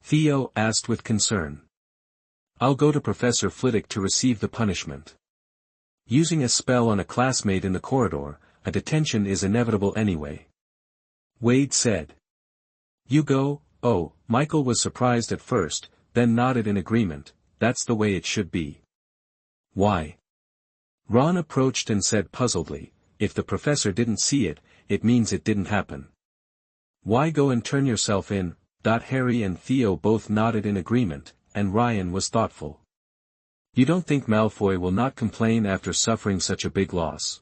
Theo asked with concern. "I'll go to Professor Flitwick to receive the punishment. Using a spell on a classmate in the corridor, a detention is inevitable anyway," Wade said. "You go?" Oh, Michael was surprised at first, then nodded in agreement. "That's the way it should be." "Why?" Ron approached and said puzzledly, "If the professor didn't see it, it means it didn't happen." "Why go and turn yourself in?" Harry and Theo both nodded in agreement, and Ryan was thoughtful. "You don't think Malfoy will not complain after suffering such a big loss?"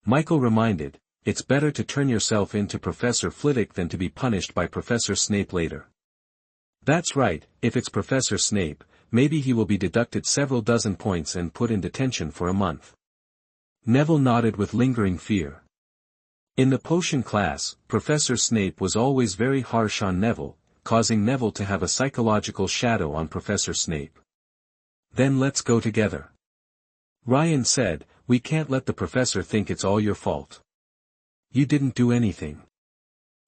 Michael reminded, "It's better to turn yourself in to Professor Flitwick than to be punished by Professor Snape later." "That's right, if it's Professor Snape, maybe he will be deducted several dozen points and put in detention for a month." Neville nodded with lingering fear. In the potion class, Professor Snape was always very harsh on Neville, causing Neville to have a psychological shadow on Professor Snape. "Then let's go together," Ryan said. "We can't let the professor think it's all your fault. You didn't do anything."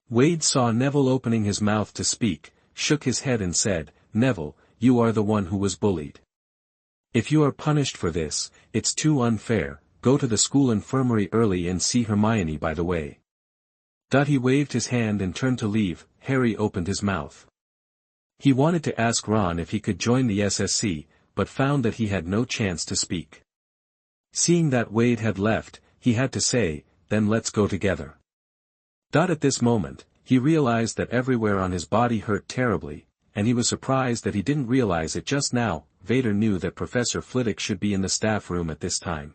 Wade saw Neville opening his mouth to speak, shook his head and said, "Neville, you are the one who was bullied. If you are punished for this, it's too unfair. Go to the school infirmary early and see Hermione by the way." He waved his hand and turned to leave. Harry opened his mouth. He wanted to ask Ron if he could join the SSC, but found that he had no chance to speak. Seeing that Wade had left, he had to say, "Then let's go together." At this moment, he realized that everywhere on his body hurt terribly, and he was surprised that he didn't realize it just now. Vader knew that Professor Flitwick should be in the staff room at this time.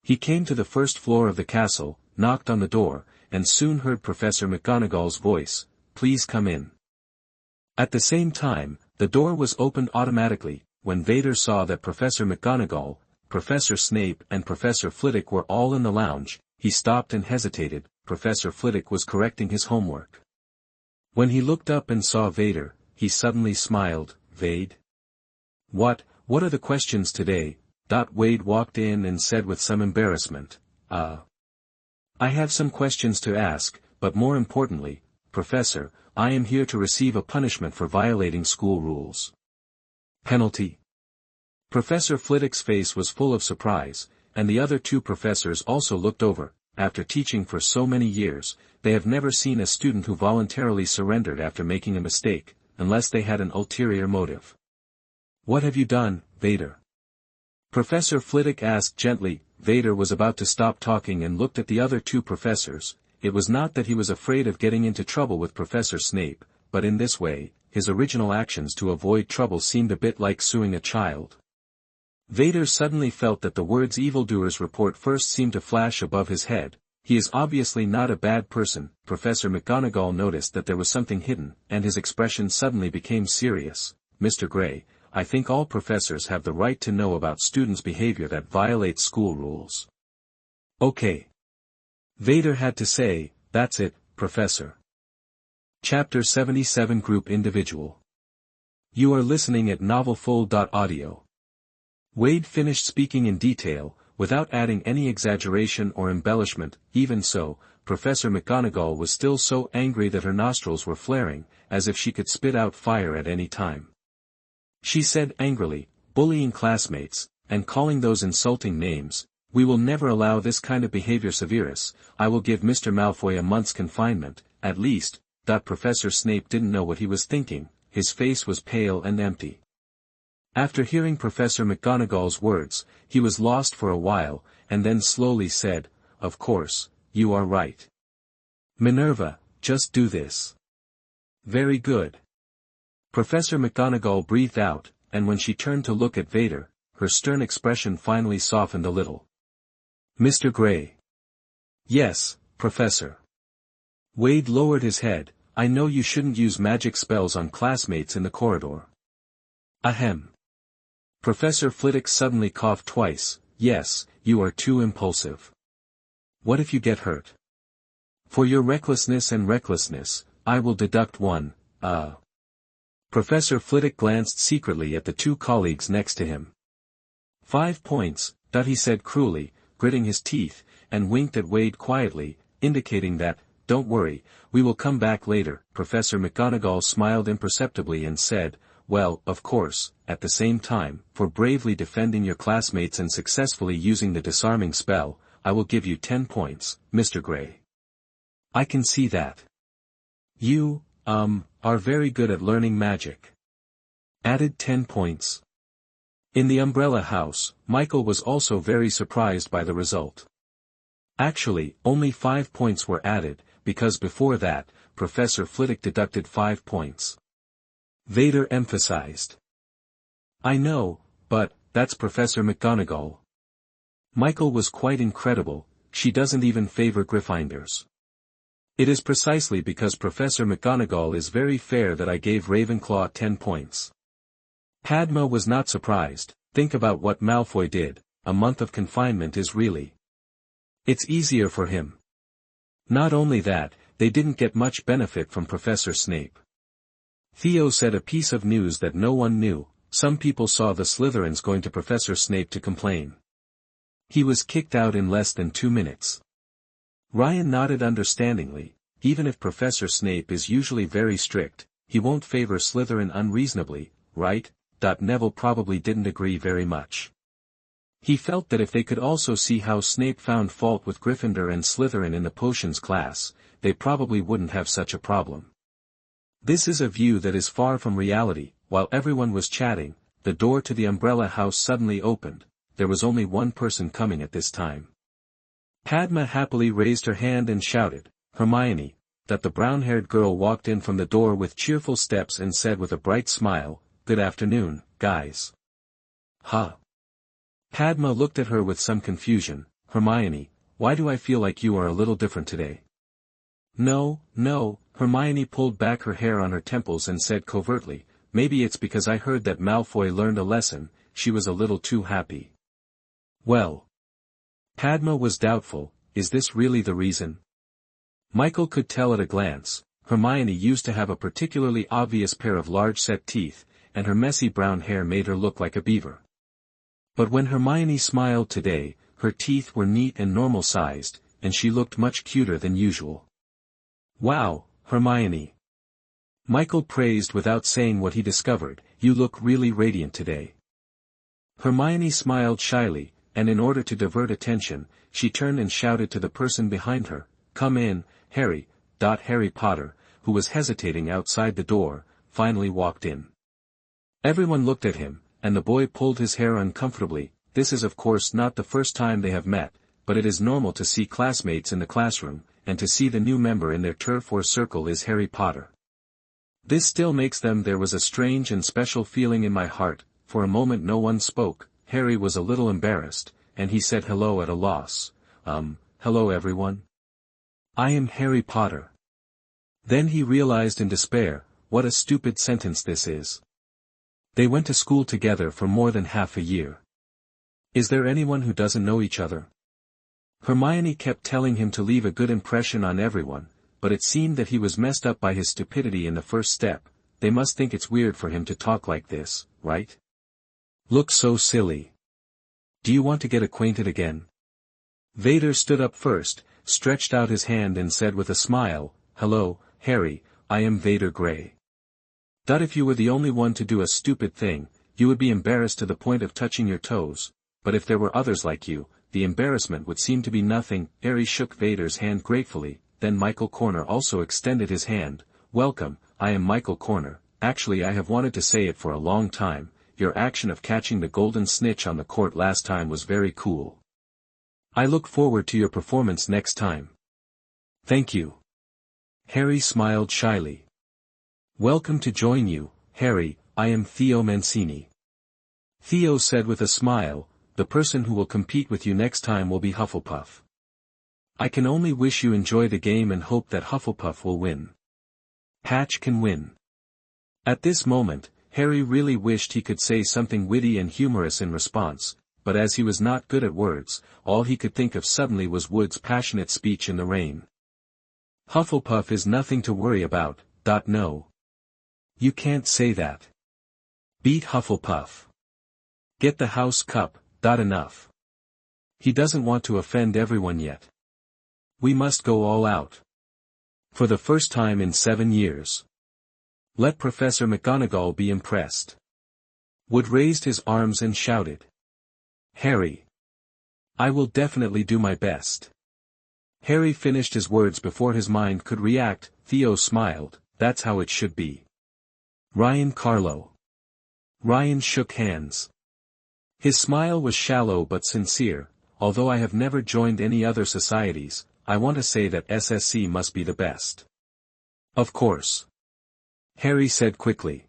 He came to the first floor of the castle, knocked on the door, and soon heard Professor McGonagall's voice, "Please come in." At the same time, the door was opened automatically. When Vader saw that Professor McGonagall, Professor Snape and Professor Flitwick were all in the lounge, he stopped and hesitated. Professor Flitwick was correcting his homework. When he looked up and saw Vader, he suddenly smiled. "Vade? What are the questions today?" Wade walked in and said with some embarrassment, I have some questions to ask, but more importantly, Professor, I am here to receive a punishment for violating school rules." "Penalty?" Professor Flitwick's face was full of surprise, and the other two professors also looked over. After teaching for so many years, they have never seen a student who voluntarily surrendered after making a mistake, unless they had an ulterior motive. "What have you done, Vader?" Professor Flitwick asked gently. Vader was about to stop talking and looked at the other two professors. It was not that he was afraid of getting into trouble with Professor Snape, but in this way, his original actions to avoid trouble seemed a bit like suing a child. Vader suddenly felt that the words "evildoers report first" seemed to flash above his head. He is obviously not a bad person. Professor McGonagall noticed that there was something hidden, and his expression suddenly became serious. "Mr. Gray, I think all professors have the right to know about students' behavior that violates school rules." "Okay." Vader had to say, "That's it, Professor." Chapter 77 Group Individual. You are listening at novelfull.audio. Wade finished speaking in detail, without adding any exaggeration or embellishment. Even so, Professor McGonagall was still so angry that her nostrils were flaring, as if she could spit out fire at any time. She said angrily, "Bullying classmates, and calling those insulting names, we will never allow this kind of behavior. Severus, I will give Mr. Malfoy a month's confinement, at least." Professor Snape didn't know what he was thinking. His face was pale and empty. After hearing Professor McGonagall's words, he was lost for a while, and then slowly said, "Of course, you are right. Minerva, just do this." "Very good." Professor McGonagall breathed out, and when she turned to look at Vader, her stern expression finally softened a little. "Mr. Gray." "Yes, Professor." Wade lowered his head. "I know you shouldn't use magic spells on classmates in the corridor." "Ahem." Professor Flitwick suddenly coughed twice. "Yes, you are too impulsive. What if you get hurt?" For your recklessness, I will deduct one. Professor Flitwick glanced secretly at the two colleagues next to him. 5 points, he said cruelly, gritting his teeth, and winked at Wade quietly, indicating that, don't worry, we will come back later. Professor McGonagall smiled imperceptibly and said, well, of course, at the same time, for bravely defending your classmates and successfully using the disarming spell, I will give you 10 points, Mr. Gray. I can see that. You, are very good at learning magic. Added 10 points. In the Umbrella House, Michael was also very surprised by the result. Actually, only 5 points were added, because before that, Professor Flitwick deducted 5 points. Vader emphasized. I know, but, that's Professor McGonagall. Michael was quite incredible, she doesn't even favor Gryffindors. It is precisely because Professor McGonagall is very fair that I gave Ravenclaw 10 points. Padma was not surprised. Think about what Malfoy did. A month of confinement is really. It's easier for him. Not only that, they didn't get much benefit from Professor Snape. Theo said a piece of news that no one knew. Some people saw the Slytherins going to Professor Snape to complain. He was kicked out in less than 2 minutes. Ryan nodded understandingly. Even if Professor Snape is usually very strict, he won't favor Slytherin unreasonably, right? Neville probably didn't agree very much. He felt that if they could also see how Snape found fault with Gryffindor and Slytherin in the potions class, they probably wouldn't have such a problem. This is a view that is far from reality. While everyone was chatting, the door to the Umbrella House suddenly opened. There was only one person coming at this time. Padma happily raised her hand and shouted, Hermione. That the brown-haired girl walked in from the door with cheerful steps and said with a bright smile, Good afternoon, guys. Huh. Padma looked at her with some confusion. Hermione, why do I feel like you are a little different today? No, Hermione pulled back her hair on her temples and said covertly, maybe it's because I heard that Malfoy learned a lesson. She was a little too happy. Well. Padma was doubtful. Is this really the reason? Michael could tell at a glance. Hermione used to have a particularly obvious pair of large set teeth, and her messy brown hair made her look like a beaver. But when Hermione smiled today, her teeth were neat and normal-sized, and she looked much cuter than usual. Wow, Hermione. Michael praised without saying what he discovered, you look really radiant today. Hermione smiled shyly, and in order to divert attention, she turned and shouted to the person behind her, Come in, Harry. Harry Potter, who was hesitating outside the door, finally walked in. Everyone looked at him, and the boy pulled his hair uncomfortably. This is of course not the first time they have met, but it is normal to see classmates in the classroom, and to see the new member in their turf or circle is Harry Potter. This still makes them. There was a strange and special feeling in my heart. For a moment no one spoke. Harry was a little embarrassed, and he said hello at a loss. Hello everyone. I am Harry Potter. Then he realized in despair, what a stupid sentence this is. They went to school together for more than half a year. Is there anyone who doesn't know each other? Hermione kept telling him to leave a good impression on everyone, but it seemed that he was messed up by his stupidity in the first step. They must think it's weird for him to talk like this, right? Look so silly. Do you want to get acquainted again? Vader stood up first, stretched out his hand and said with a smile, Hello, Harry, I am Vader Gray. If you were the only one to do a stupid thing, you would be embarrassed to the point of touching your toes, but if there were others like you, the embarrassment would seem to be nothing. Harry shook Vader's hand gratefully, then Michael Corner also extended his hand. Welcome, I am Michael Corner. Actually I have wanted to say it for a long time. Your action of catching the golden snitch on the court last time was very cool. I look forward to your performance next time. Thank you. Harry smiled shyly. Welcome to join you, Harry, I am Theo Mancini. Theo said with a smile, the person who will compete with you next time will be Hufflepuff. I can only wish you enjoy the game and hope that Hufflepuff will win. Patch can win. At this moment, Harry really wished he could say something witty and humorous in response, but as he was not good at words, all he could think of suddenly was Wood's passionate speech in the rain. Hufflepuff is nothing to worry about. No. You can't say that. Beat Hufflepuff. Get the house cup. Enough. He doesn't want to offend everyone yet. We must go all out. For the first time in 7 years. Let Professor McGonagall be impressed. Wood raised his arms and shouted. Harry. I will definitely do my best. Harry finished his words before his mind could react. Theo smiled. That's how it should be. Ryan Carlo. Ryan shook hands. His smile was shallow but sincere. Although I have never joined any other societies, I want to say that SSC must be the best. Of course. Harry said quickly.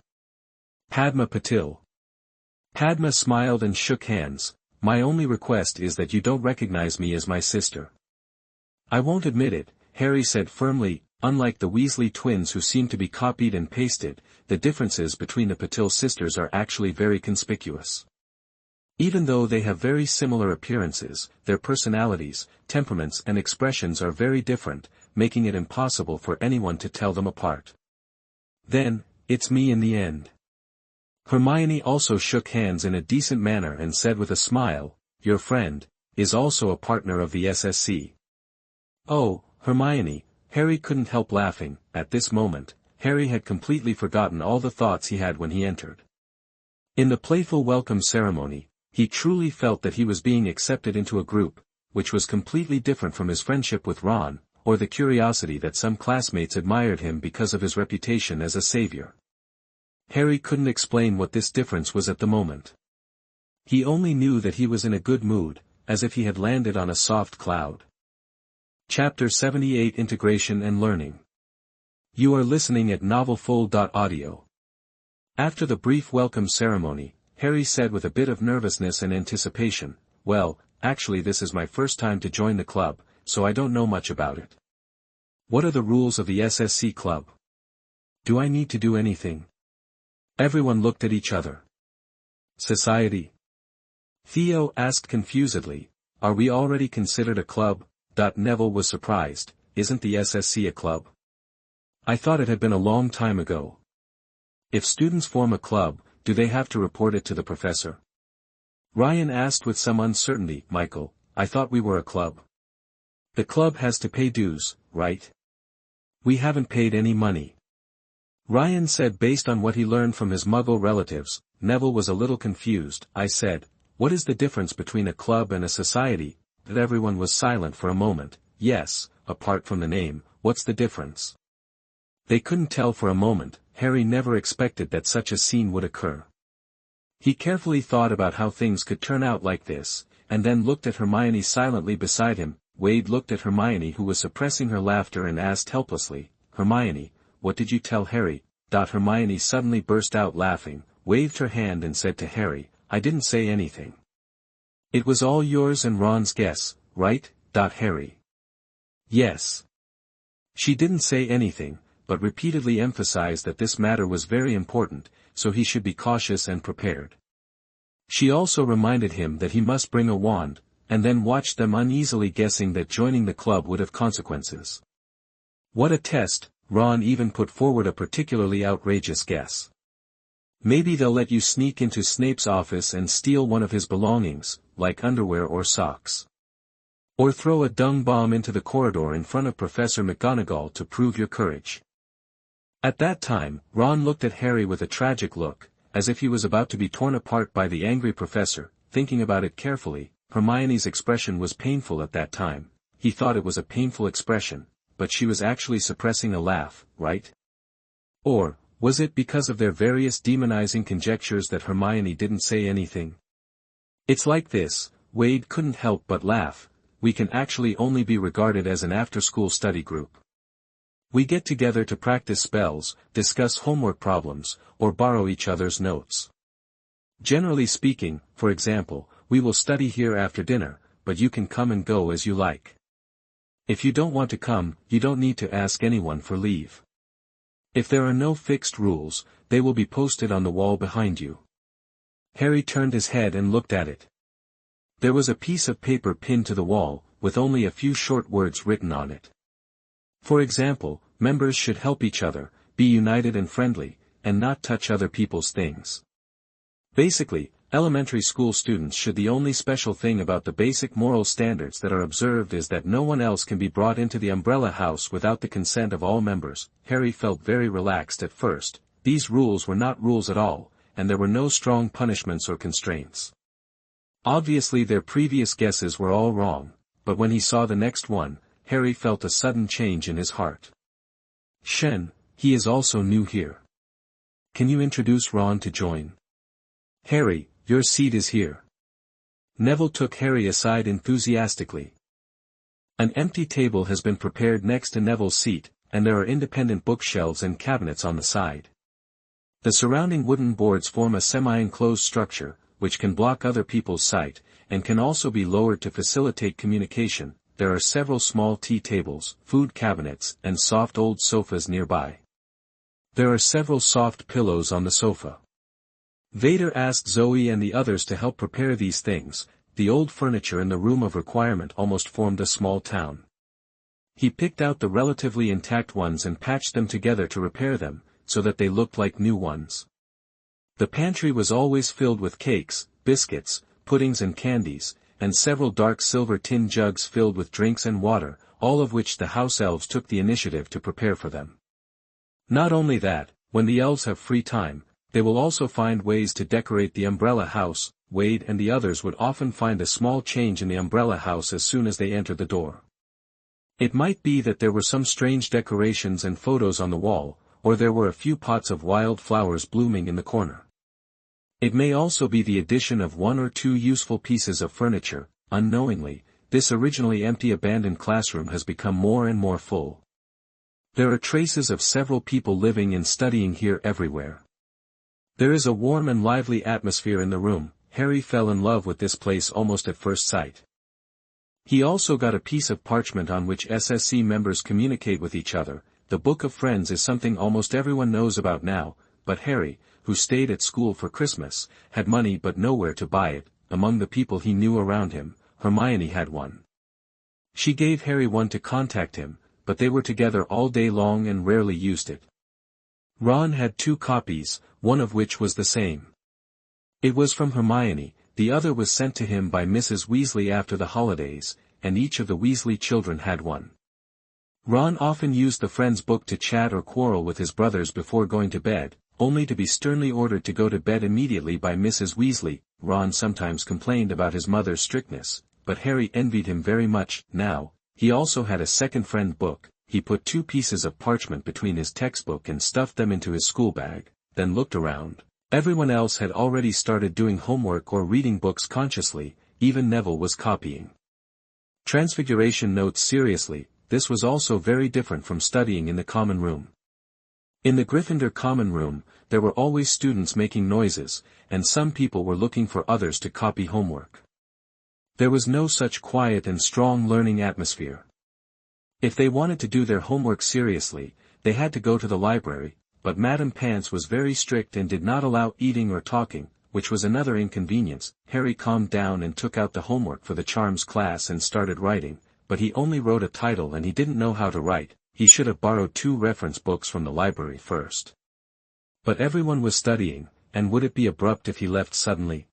Padma Patil. Padma smiled and shook hands. My only request is that you don't recognize me as my sister. I won't admit it, Harry said firmly. Unlike the Weasley twins who seem to be copied and pasted, the differences between the Patil sisters are actually very conspicuous. Even though they have very similar appearances, their personalities, temperaments and expressions are very different, making it impossible for anyone to tell them apart. Then, it's me in the end. Hermione also shook hands in a decent manner and said with a smile, your friend, is also a partner of the SSC. Oh, Hermione, Harry couldn't help laughing. At this moment, Harry had completely forgotten all the thoughts he had when he entered. In the playful welcome ceremony, he truly felt that he was being accepted into a group, which was completely different from his friendship with Ron, or the curiosity that some classmates admired him because of his reputation as a savior. Harry couldn't explain what this difference was at the moment. He only knew that he was in a good mood, as if he had landed on a soft cloud. Chapter 78 Integration and Learning. You are listening at Mtlnovel Aud. After the brief welcome ceremony, Harry said with a bit of nervousness and anticipation, well, actually this is my first time to join the club, so I don't know much about it. What are the rules of the SSC club? Do I need to do anything? Everyone looked at each other. Society? Theo asked confusedly, are we already considered a club? Neville was surprised, isn't the SSC a club? I thought it had been a long time ago. If students form a club, do they have to report it to the professor? Ryan asked with some uncertainty. Michael, I thought we were a club. The club has to pay dues, right? We haven't paid any money. Ryan said based on what he learned from his Muggle relatives. Neville was a little confused. I said, what is the difference between a club and a society? That everyone was silent for a moment. Yes, apart from the name, what's the difference? They couldn't tell for a moment. Harry never expected that such a scene would occur. He carefully thought about how things could turn out like this, and then looked at Hermione silently beside him. Wade looked at Hermione who was suppressing her laughter and asked helplessly, Hermione, what did you tell Harry? Hermione suddenly burst out laughing, waved her hand and said to Harry, I didn't say anything. It was all yours and Ron's guess, right? Harry. Yes. She didn't say anything, but repeatedly emphasized that this matter was very important, so he should be cautious and prepared. She also reminded him that he must bring a wand, and then watched them uneasily guessing that joining the club would have consequences. What a test! Ron even put forward a particularly outrageous guess. Maybe they'll let you sneak into Snape's office and steal one of his belongings, like underwear or socks. Or throw a dung bomb into the corridor in front of Professor McGonagall to prove your courage. At that time, Ron looked at Harry with a tragic look, as if he was about to be torn apart by the angry professor. Thinking about it carefully, Hermione's expression was painful at that time. He thought it was a painful expression, but she was actually suppressing a laugh, right? Or, was it because of their various demonizing conjectures that Hermione didn't say anything? It's like this, Wade couldn't help but laugh. We can actually only be regarded as an after-school study group. We get together to practice spells, discuss homework problems, or borrow each other's notes. Generally speaking, for example, we will study here after dinner, but you can come and go as you like. If you don't want to come, you don't need to ask anyone for leave. If there are no fixed rules, they will be posted on the wall behind you. Harry turned his head and looked at it. There was a piece of paper pinned to the wall, with only a few short words written on it. For example, members should help each other, be united and friendly, and not touch other people's things. Basically, elementary school students should the only special thing about the basic moral standards that are observed is that no one else can be brought into the umbrella house without the consent of all members. Harry felt very relaxed at first. These rules were not rules at all, and there were no strong punishments or constraints. Obviously their previous guesses were all wrong, but when he saw the next one, Harry felt a sudden change in his heart. Shen, he is also new here. Can you introduce Ron to join? Harry, your seat is here. Neville took Harry aside enthusiastically. An empty table has been prepared next to Neville's seat, and there are independent bookshelves and cabinets on the side. The surrounding wooden boards form a semi-enclosed structure, which can block other people's sight, and can also be lowered to facilitate communication. There are several small tea tables, food cabinets, and soft old sofas nearby. There are several soft pillows on the sofa. Vader asked Zoe and the others to help prepare these things. The old furniture in the room of requirement almost formed a small town. He picked out the relatively intact ones and patched them together to repair them, so that they looked like new ones. The pantry was always filled with cakes, biscuits, puddings and candies, and several dark silver tin jugs filled with drinks and water, all of which the house elves took the initiative to prepare for them. Not only that, when the elves have free time, they will also find ways to decorate the umbrella house. Wade and the others would often find a small change in the umbrella house as soon as they entered the door. It might be that there were some strange decorations and photos on the wall, or there were a few pots of wild flowers blooming in the corner. It may also be the addition of one or two useful pieces of furniture. Unknowingly, this originally empty abandoned classroom has become more and more full. There are traces of several people living and studying here everywhere. There is a warm and lively atmosphere in the room. Harry fell in love with this place almost at first sight. He also got a piece of parchment on which SSC members communicate with each other. The Book of Friends is something almost everyone knows about now, but Harry, who stayed at school for Christmas, had money but nowhere to buy it. Among the people he knew around him, Hermione had one. She gave Harry one to contact him, but they were together all day long and rarely used it. Ron had 2 copies, one of which was the same. It was from Hermione, the other was sent to him by Mrs. Weasley after the holidays, and each of the Weasley children had one. Ron often used the friend's book to chat or quarrel with his brothers before going to bed, only to be sternly ordered to go to bed immediately by Mrs. Weasley. Ron sometimes complained about his mother's strictness, but Harry envied him very much. Now, he also had a second friend book. He put 2 pieces of parchment between his textbook and stuffed them into his school bag, then looked around. Everyone else had already started doing homework or reading books consciously. Even Neville was copying. Transfiguration notes seriously, this was also very different from studying in the common room. In the Gryffindor common room, there were always students making noises, and some people were looking for others to copy homework. There was no such quiet and strong learning atmosphere. If they wanted to do their homework seriously, they had to go to the library, but Madame Pants was very strict and did not allow eating or talking, which was another inconvenience. Harry calmed down and took out the homework for the charms class and started writing, but he only wrote a title and he didn't know how to write. He should have borrowed 2 reference books from the library first. But everyone was studying, and would it be abrupt if he left suddenly?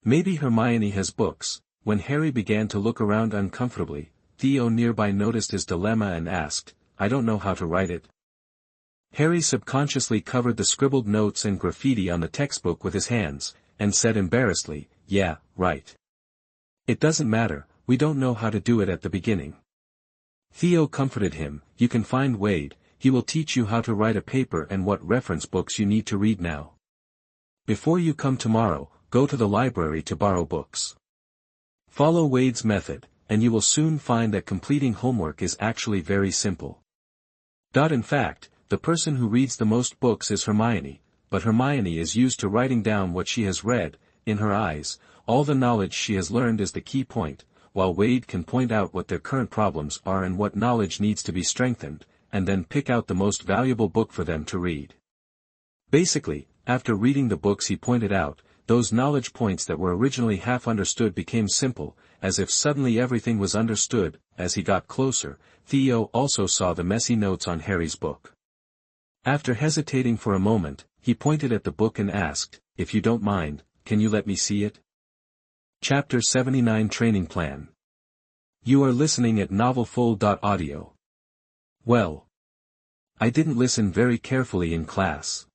Maybe Hermione has books. When Harry began to look around uncomfortably, Theo nearby noticed his dilemma and asked, "I don't know how to write it." Harry subconsciously covered the scribbled notes and graffiti on the textbook with his hands, and said embarrassedly, "Yeah, right. It doesn't matter, we don't know how to do it at the beginning." Theo comforted him, "You can find Wade, he will teach you how to write a paper and what reference books you need to read now. Before you come tomorrow, go to the library to borrow books. Follow Wade's method, and you will soon find that completing homework is actually very simple." In fact, the person who reads the most books is Hermione, but Hermione is used to writing down what she has read. In her eyes, all the knowledge she has learned is the key point, while Wade can point out what their current problems are and what knowledge needs to be strengthened, and then pick out the most valuable book for them to read. Basically, after reading the books he pointed out, those knowledge points that were originally half understood became simple, as if suddenly everything was understood. as he got closer, Theo also saw the messy notes on Harry's book. After hesitating for a moment, he pointed at the book and asked, "If you don't mind, can you let me see it?" Chapter 79 Training Plan. You are listening at Audio. Well, I didn't listen very carefully in class.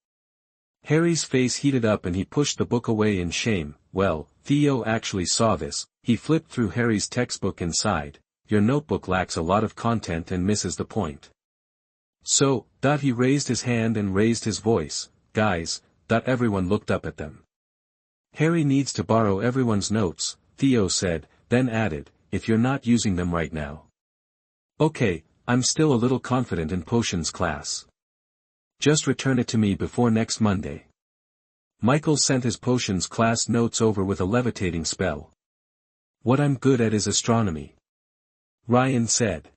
Harry's face heated up and he pushed the book away in shame. Well, Theo actually saw this. He flipped through Harry's textbook and sighed. Your notebook lacks a lot of content and misses the point. So, he raised his hand and raised his voice. Guys, everyone looked up at them. Harry needs to borrow everyone's notes, Theo said, then added, if you're not using them right now. Okay, I'm still a little confident in potions class. Just return it to me before next Monday. Michael sent his potions class notes over with a levitating spell. What I'm good at is astronomy. Ryan said.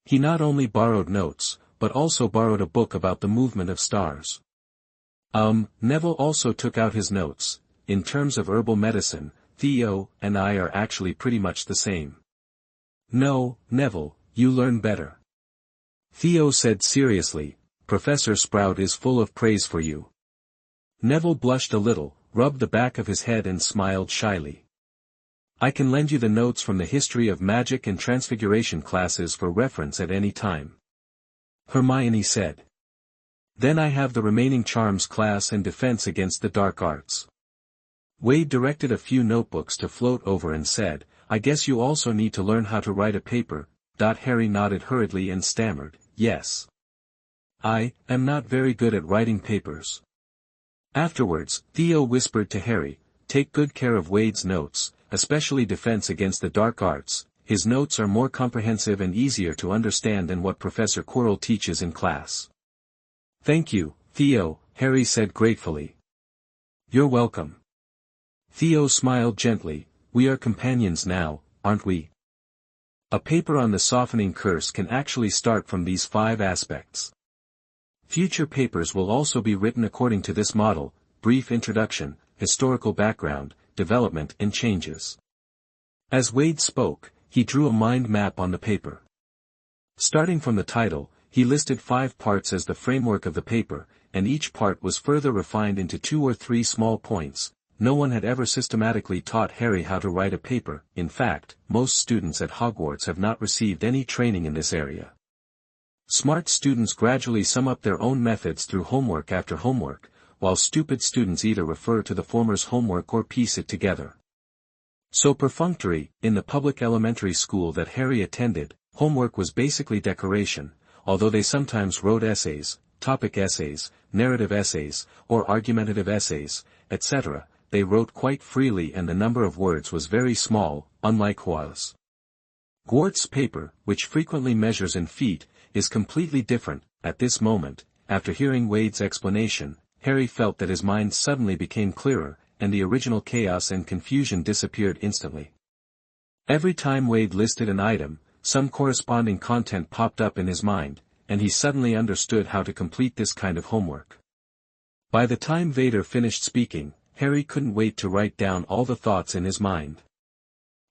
He not only borrowed notes, but also borrowed a book about the movement of stars. Neville also took out his notes. In terms of herbal medicine, Theo and I are actually pretty much the same. No, Neville, you learn better. Theo said seriously, Professor Sprout is full of praise for you. Neville blushed a little, rubbed the back of his head and smiled shyly. I can lend you the notes from the history of magic and transfiguration classes for reference at any time. Hermione said. Then I have the remaining charms class and defense against the dark arts. Wade directed a few notebooks to float over and said, I guess you also need to learn how to write a paper. Harry nodded hurriedly and stammered, yes. I am not very good at writing papers. Afterwards, Theo whispered to Harry, take good care of Wade's notes, especially defense against the dark arts. His notes are more comprehensive and easier to understand than what Professor Quirrell teaches in class. Thank you, Theo, Harry said gratefully. You're welcome. Theo smiled gently, we are companions now, aren't we? A paper on the softening curse can actually start from these 5 aspects. Future papers will also be written according to this model: brief introduction, historical background, development and changes. As Wade spoke, he drew a mind map on the paper. Starting from the title, he listed 5 parts as the framework of the paper, and each part was further refined into 2 or 3 small points. No one had ever systematically taught Harry how to write a paper. In fact, most students at Hogwarts have not received any training in this area. Smart students gradually sum up their own methods through homework after homework, while stupid students either refer to the former's homework or piece it together. So perfunctory, in the public elementary school that Harry attended, homework was basically decoration, although they sometimes wrote essays, topic essays, narrative essays, or argumentative essays, etc. They wrote quite freely and the number of words was very small, unlike Hogwarts paper, which frequently measures in feet, is completely different. At this moment, after hearing Wade's explanation, Harry felt that his mind suddenly became clearer, and the original chaos and confusion disappeared instantly. Every time Wade listed an item, some corresponding content popped up in his mind, and he suddenly understood how to complete this kind of homework. By the time Vader finished speaking, Harry couldn't wait to write down all the thoughts in his mind.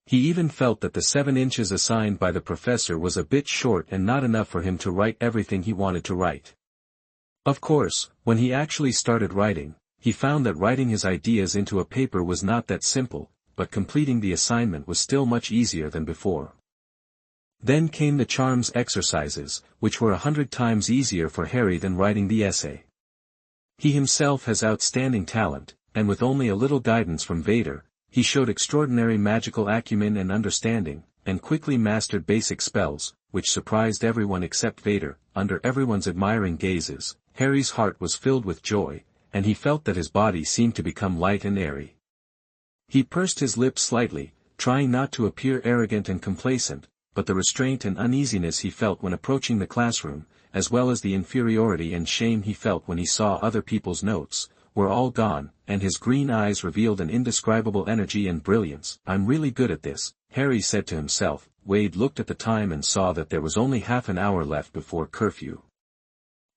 He even felt that the 7 inches assigned by the professor was a bit short and not enough for him to write everything he wanted to write. Of course, when he actually started writing, he found that writing his ideas into a paper was not that simple, but completing the assignment was still much easier than before. Then came the charms exercises, which were 100 times easier for Harry than writing the essay. He himself has outstanding talent, and with only a little guidance from Vader, he showed extraordinary magical acumen and understanding, and quickly mastered basic spells, which surprised everyone except Vader. Under everyone's admiring gazes, Harry's heart was filled with joy, and he felt that his body seemed to become light and airy. He pursed his lips slightly, trying not to appear arrogant and complacent, but the restraint and uneasiness he felt when approaching the classroom, as well as the inferiority and shame he felt when he saw other people's notes, were all gone, and his green eyes revealed an indescribable energy and brilliance. I'm really good at this, Harry said to himself. Wade looked at the time and saw that there was only half an hour left before curfew.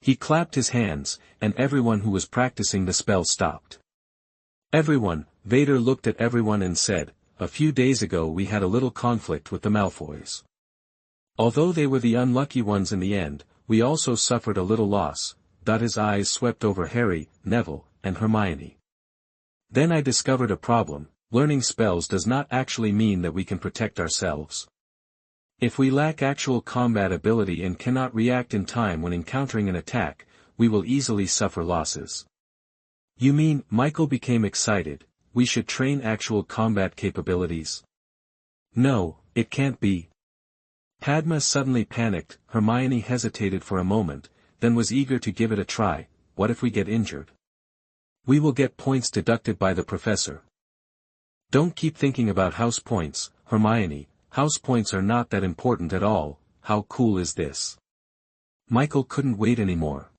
He clapped his hands, and everyone who was practicing the spell stopped. Everyone, Vader looked at everyone and said, a few days ago we had a little conflict with the Malfoys. Although they were the unlucky ones in the end, we also suffered a little loss. His eyes swept over Harry, Neville, and Hermione. Then I discovered a problem. Learning spells does not actually mean that we can protect ourselves. If we lack actual combat ability and cannot react in time when encountering an attack, we will easily suffer losses. You mean, Michael became excited, we should train actual combat capabilities? No, it can't be. Padma suddenly panicked. Hermione hesitated for a moment, then was eager to give it a try. What if we get injured? We will get points deducted by the professor. Don't keep thinking about house points, Hermione. House points are not that important at all. How cool is this? Michael couldn't wait anymore.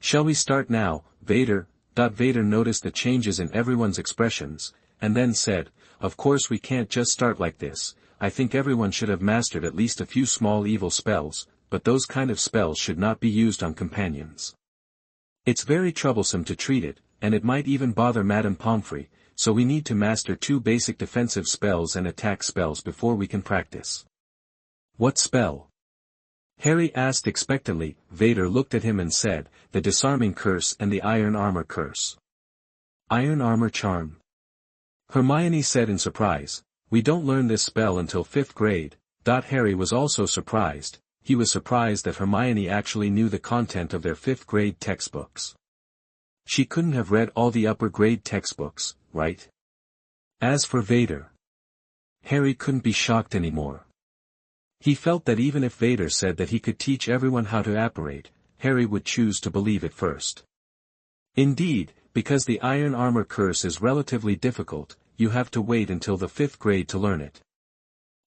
Shall we start now, Vader? Vader noticed the changes in everyone's expressions, and then said, of course we can't just start like this. I think everyone should have mastered at least a few small evil spells, but those kind of spells should not be used on companions. It's very troublesome to treat it, and it might even bother Madame Pomfrey, so we need to master 2 basic defensive spells and attack spells before we can practice. What spell? Harry asked expectantly. Vader looked at him and said, the disarming curse and the iron armor curse. Iron armor charm. Hermione said in surprise, we don't learn this spell until 5th grade. Harry was also surprised. He was surprised that Hermione actually knew the content of their 5th grade textbooks. She couldn't have read all the upper grade textbooks, right? As for Vader, Harry couldn't be shocked anymore. He felt that even if Vader said that he could teach everyone how to apparate, Harry would choose to believe it first. Indeed, because the iron armor curse is relatively difficult, you have to wait until the 5th grade to learn it.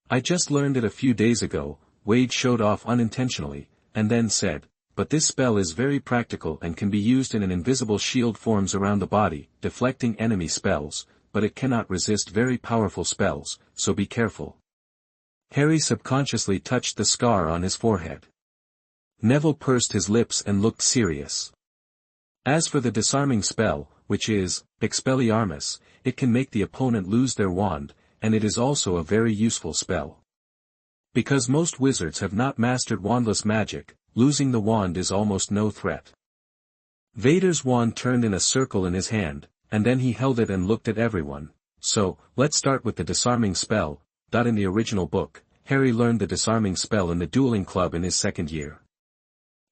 I just learned it a few days ago, Wade showed off unintentionally, and then said, but this spell is very practical and can be used in an invisible shield forms around the body, deflecting enemy spells, but it cannot resist very powerful spells, so be careful. Harry subconsciously touched the scar on his forehead. Neville pursed his lips and looked serious. As for the disarming spell, which is, Expelliarmus, it can make the opponent lose their wand, and it is also a very useful spell. Because most wizards have not mastered wandless magic, losing the wand is almost no threat. Vader's wand turned in a circle in his hand, and then he held it and looked at everyone. So, let's start with the disarming spell. In the original book, Harry learned the disarming spell in the dueling club in his 2nd year.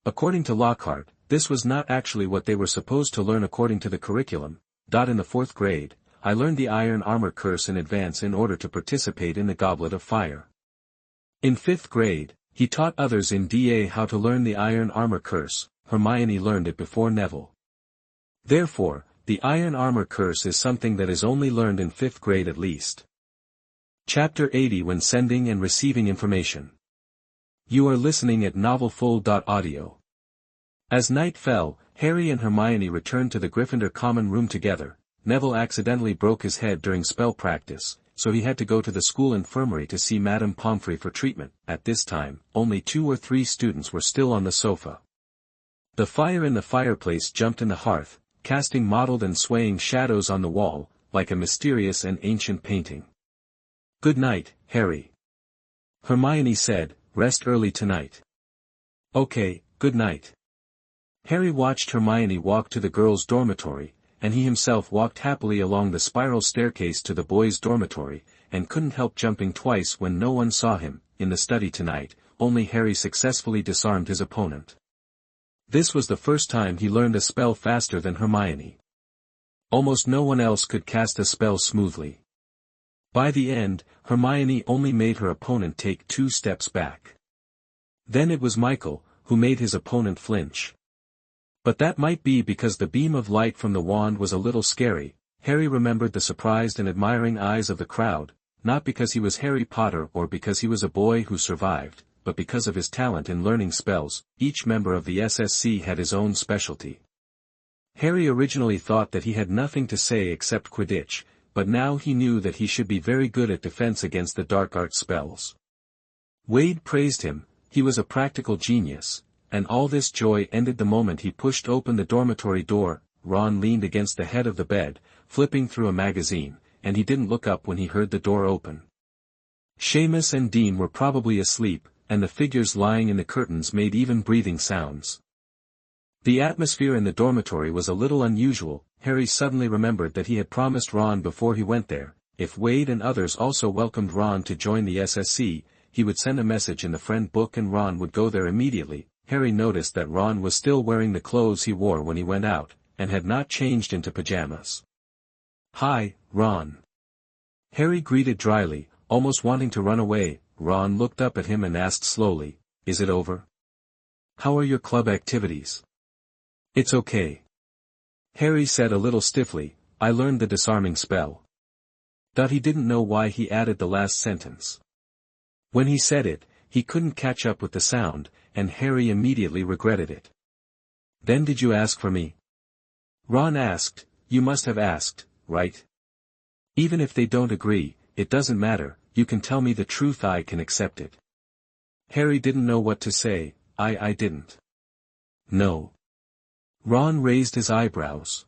According to Lockhart, this was not actually what they were supposed to learn according to the curriculum. In the 4th grade, I learned the iron armor curse in advance in order to participate in the Goblet of Fire. In 5th grade, he taught others in DA how to learn the iron armor curse. Hermione learned it before Neville. Therefore, the iron armor curse is something that is only learned in 5th grade at least. Chapter 80 When Sending and Receiving Information. You are listening at Audio. As night fell, Harry and Hermione returned to the Gryffindor common room together. Neville accidentally broke his head during spell practice, so he had to go to the school infirmary to see Madame Pomfrey for treatment. At this time, only 2 or 3 students were still on the sofa. The fire in the fireplace jumped in the hearth, casting mottled and swaying shadows on the wall, like a mysterious and ancient painting. Good night, Harry. Hermione said, rest early tonight. Okay, good night. Harry watched Hermione walk to the girls' dormitory, and he himself walked happily along the spiral staircase to the boys' dormitory, and couldn't help jumping twice when no one saw him. In the study tonight, only Harry successfully disarmed his opponent. This was the first time he learned a spell faster than Hermione. Almost no one else could cast a spell smoothly. By the end, Hermione only made her opponent take 2 steps back. Then it was Michael, who made his opponent flinch. But that might be because the beam of light from the wand was a little scary. Harry remembered the surprised and admiring eyes of the crowd, not because he was Harry Potter or because he was a boy who survived, but because of his talent in learning spells. Each member of the SSC had his own specialty. Harry originally thought that he had nothing to say except Quidditch, but now he knew that he should be very good at defense against the dark arts spells. Wade praised him. He was a practical genius, and all this joy ended the moment he pushed open the dormitory door. Ron leaned against the head of the bed, flipping through a magazine, and he didn't look up when he heard the door open. Seamus and Dean were probably asleep. and the figures lying in the curtains made even breathing sounds. The atmosphere in the dormitory was a little unusual. Harry suddenly remembered that he had promised Ron before he went there, if Wade and others also welcomed Ron to join the SSC, he would send a message in the friend book and Ron would go there immediately. Harry noticed that Ron was still wearing the clothes he wore when he went out, and had not changed into pajamas. "Hi, Ron." Harry greeted dryly, almost wanting to run away. Ron looked up at him and asked slowly, "Is it over? How are your club activities?" "It's okay." Harry said a little stiffly, "I learned the disarming spell." He didn't know why he added the last sentence. When he said it, he couldn't catch up with the sound, and Harry immediately regretted it. "Then did you ask for me?" Ron asked. "You must have asked, right? Even if they don't agree, it doesn't matter, you can tell me the truth, I can accept it." Harry didn't know what to say. I didn't. "No." Ron raised his eyebrows.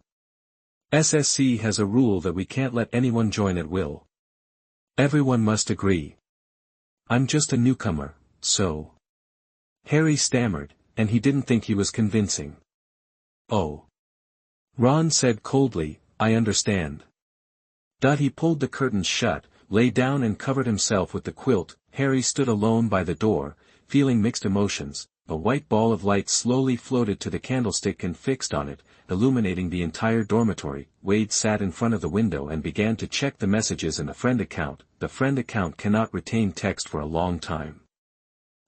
"SSC has a rule that we can't let anyone join at will. Everyone must agree. I'm just a newcomer, so." Harry stammered, and he didn't think he was convincing. "Oh." Ron said coldly, "I understand." He pulled the curtains shut, lay down and covered himself with the quilt. Harry stood alone by the door, feeling mixed emotions. A white ball of light slowly floated to the candlestick and fixed on it, illuminating the entire dormitory. Wade sat in front of the window and began to check the messages in the friend account. The friend account cannot retain text for a long time.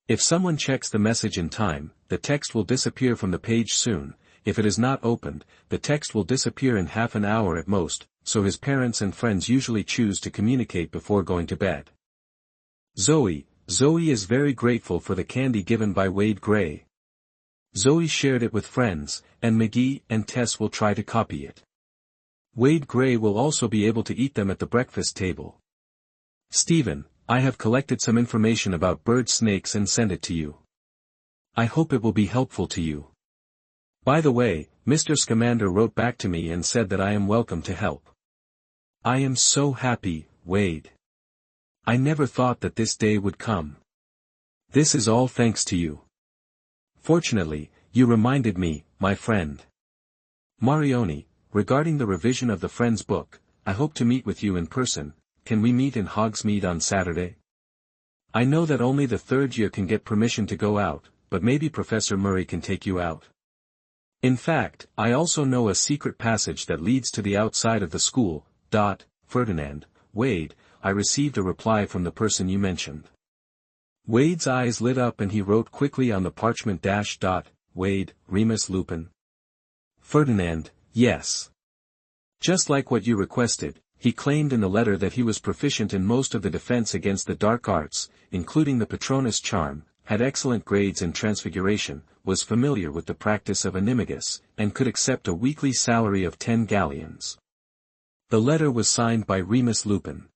If someone checks the message in time, the text will disappear from the page soon. If it is not opened, the text will disappear in half an hour at most, so his parents and friends usually choose to communicate before going to bed. Zoe is very grateful for the candy given by Wade Gray. Zoe shared it with friends, and McGee and Tess will try to copy it. Wade Gray will also be able to eat them at the breakfast table. Stephen, I have collected some information about bird snakes and sent it to you. I hope it will be helpful to you. By the way, Mr. Scamander wrote back to me and said that I am welcome to help. I am so happy, Wade. I never thought that this day would come. This is all thanks to you. Fortunately, you reminded me, my friend. Marioni, regarding the revision of the Friends book, I hope to meet with you in person. Can we meet in Hogsmeade on Saturday? I know that only the third year can get permission to go out, but maybe Professor Murray can take you out. In fact, I also know a secret passage that leads to the outside of the school. Ferdinand, Wade, I received a reply from the person you mentioned. Wade's eyes lit up and he wrote quickly on the parchment. Wade, Remus Lupin. Ferdinand, yes. Just like what you requested, he claimed in the letter that he was proficient in most of the defense against the dark arts, including the Patronus charm, had excellent grades in transfiguration, was familiar with the practice of animagus, and could accept a weekly salary of 10 galleons. The letter was signed by Remus Lupin.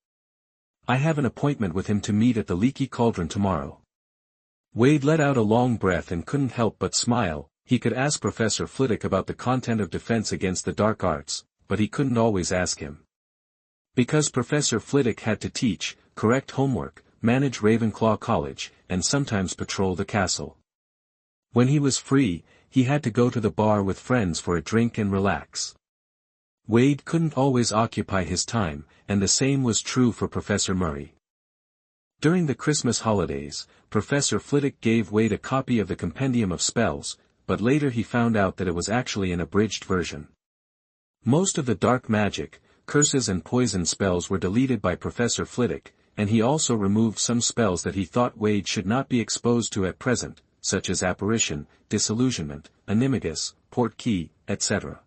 I have an appointment with him to meet at the Leaky Cauldron tomorrow. Wade let out a long breath and couldn't help but smile. He could ask Professor Flitwick about the content of Defense Against the Dark Arts, but he couldn't always ask him. Because Professor Flitwick had to teach, correct homework, manage Ravenclaw College, and sometimes patrol the castle. When he was free, he had to go to the bar with friends for a drink and relax. Wade couldn't always occupy his time, and the same was true for Professor Murray. During the Christmas holidays, Professor Flitwick gave Wade a copy of the Compendium of Spells, but later he found out that it was actually an abridged version. Most of the dark magic, curses and poison spells were deleted by Professor Flitwick, and he also removed some spells that he thought Wade should not be exposed to at present, such as apparition, disillusionment, animagus, portkey, etc.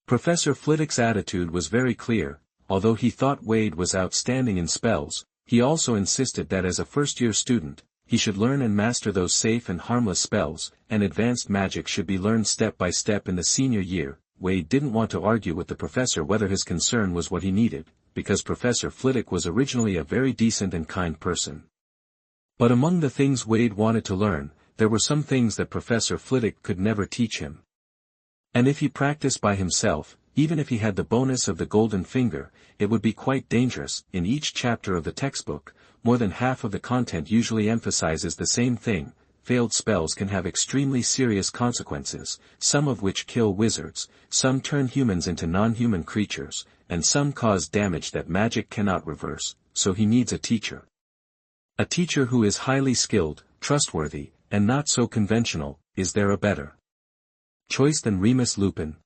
Professor Flitwick's attitude was very clear. Although he thought Wade was outstanding in spells, he also insisted that as a first-year student, he should learn and master those safe and harmless spells, and advanced magic should be learned step by step in the senior year. Wade didn't want to argue with the professor whether his concern was what he needed, because Professor Flitwick was originally a very decent and kind person. But among the things Wade wanted to learn, there were some things that Professor Flitwick could never teach him. And if he practiced by himself, even if he had the bonus of the golden finger, it would be quite dangerous. In each chapter of the textbook, more than half of the content usually emphasizes the same thing: failed spells can have extremely serious consequences, some of which kill wizards, some turn humans into non-human creatures, and some cause damage that magic cannot reverse, so he needs a teacher. A teacher who is highly skilled, trustworthy, and not so conventional. Is there a better choice than Remus Lupin,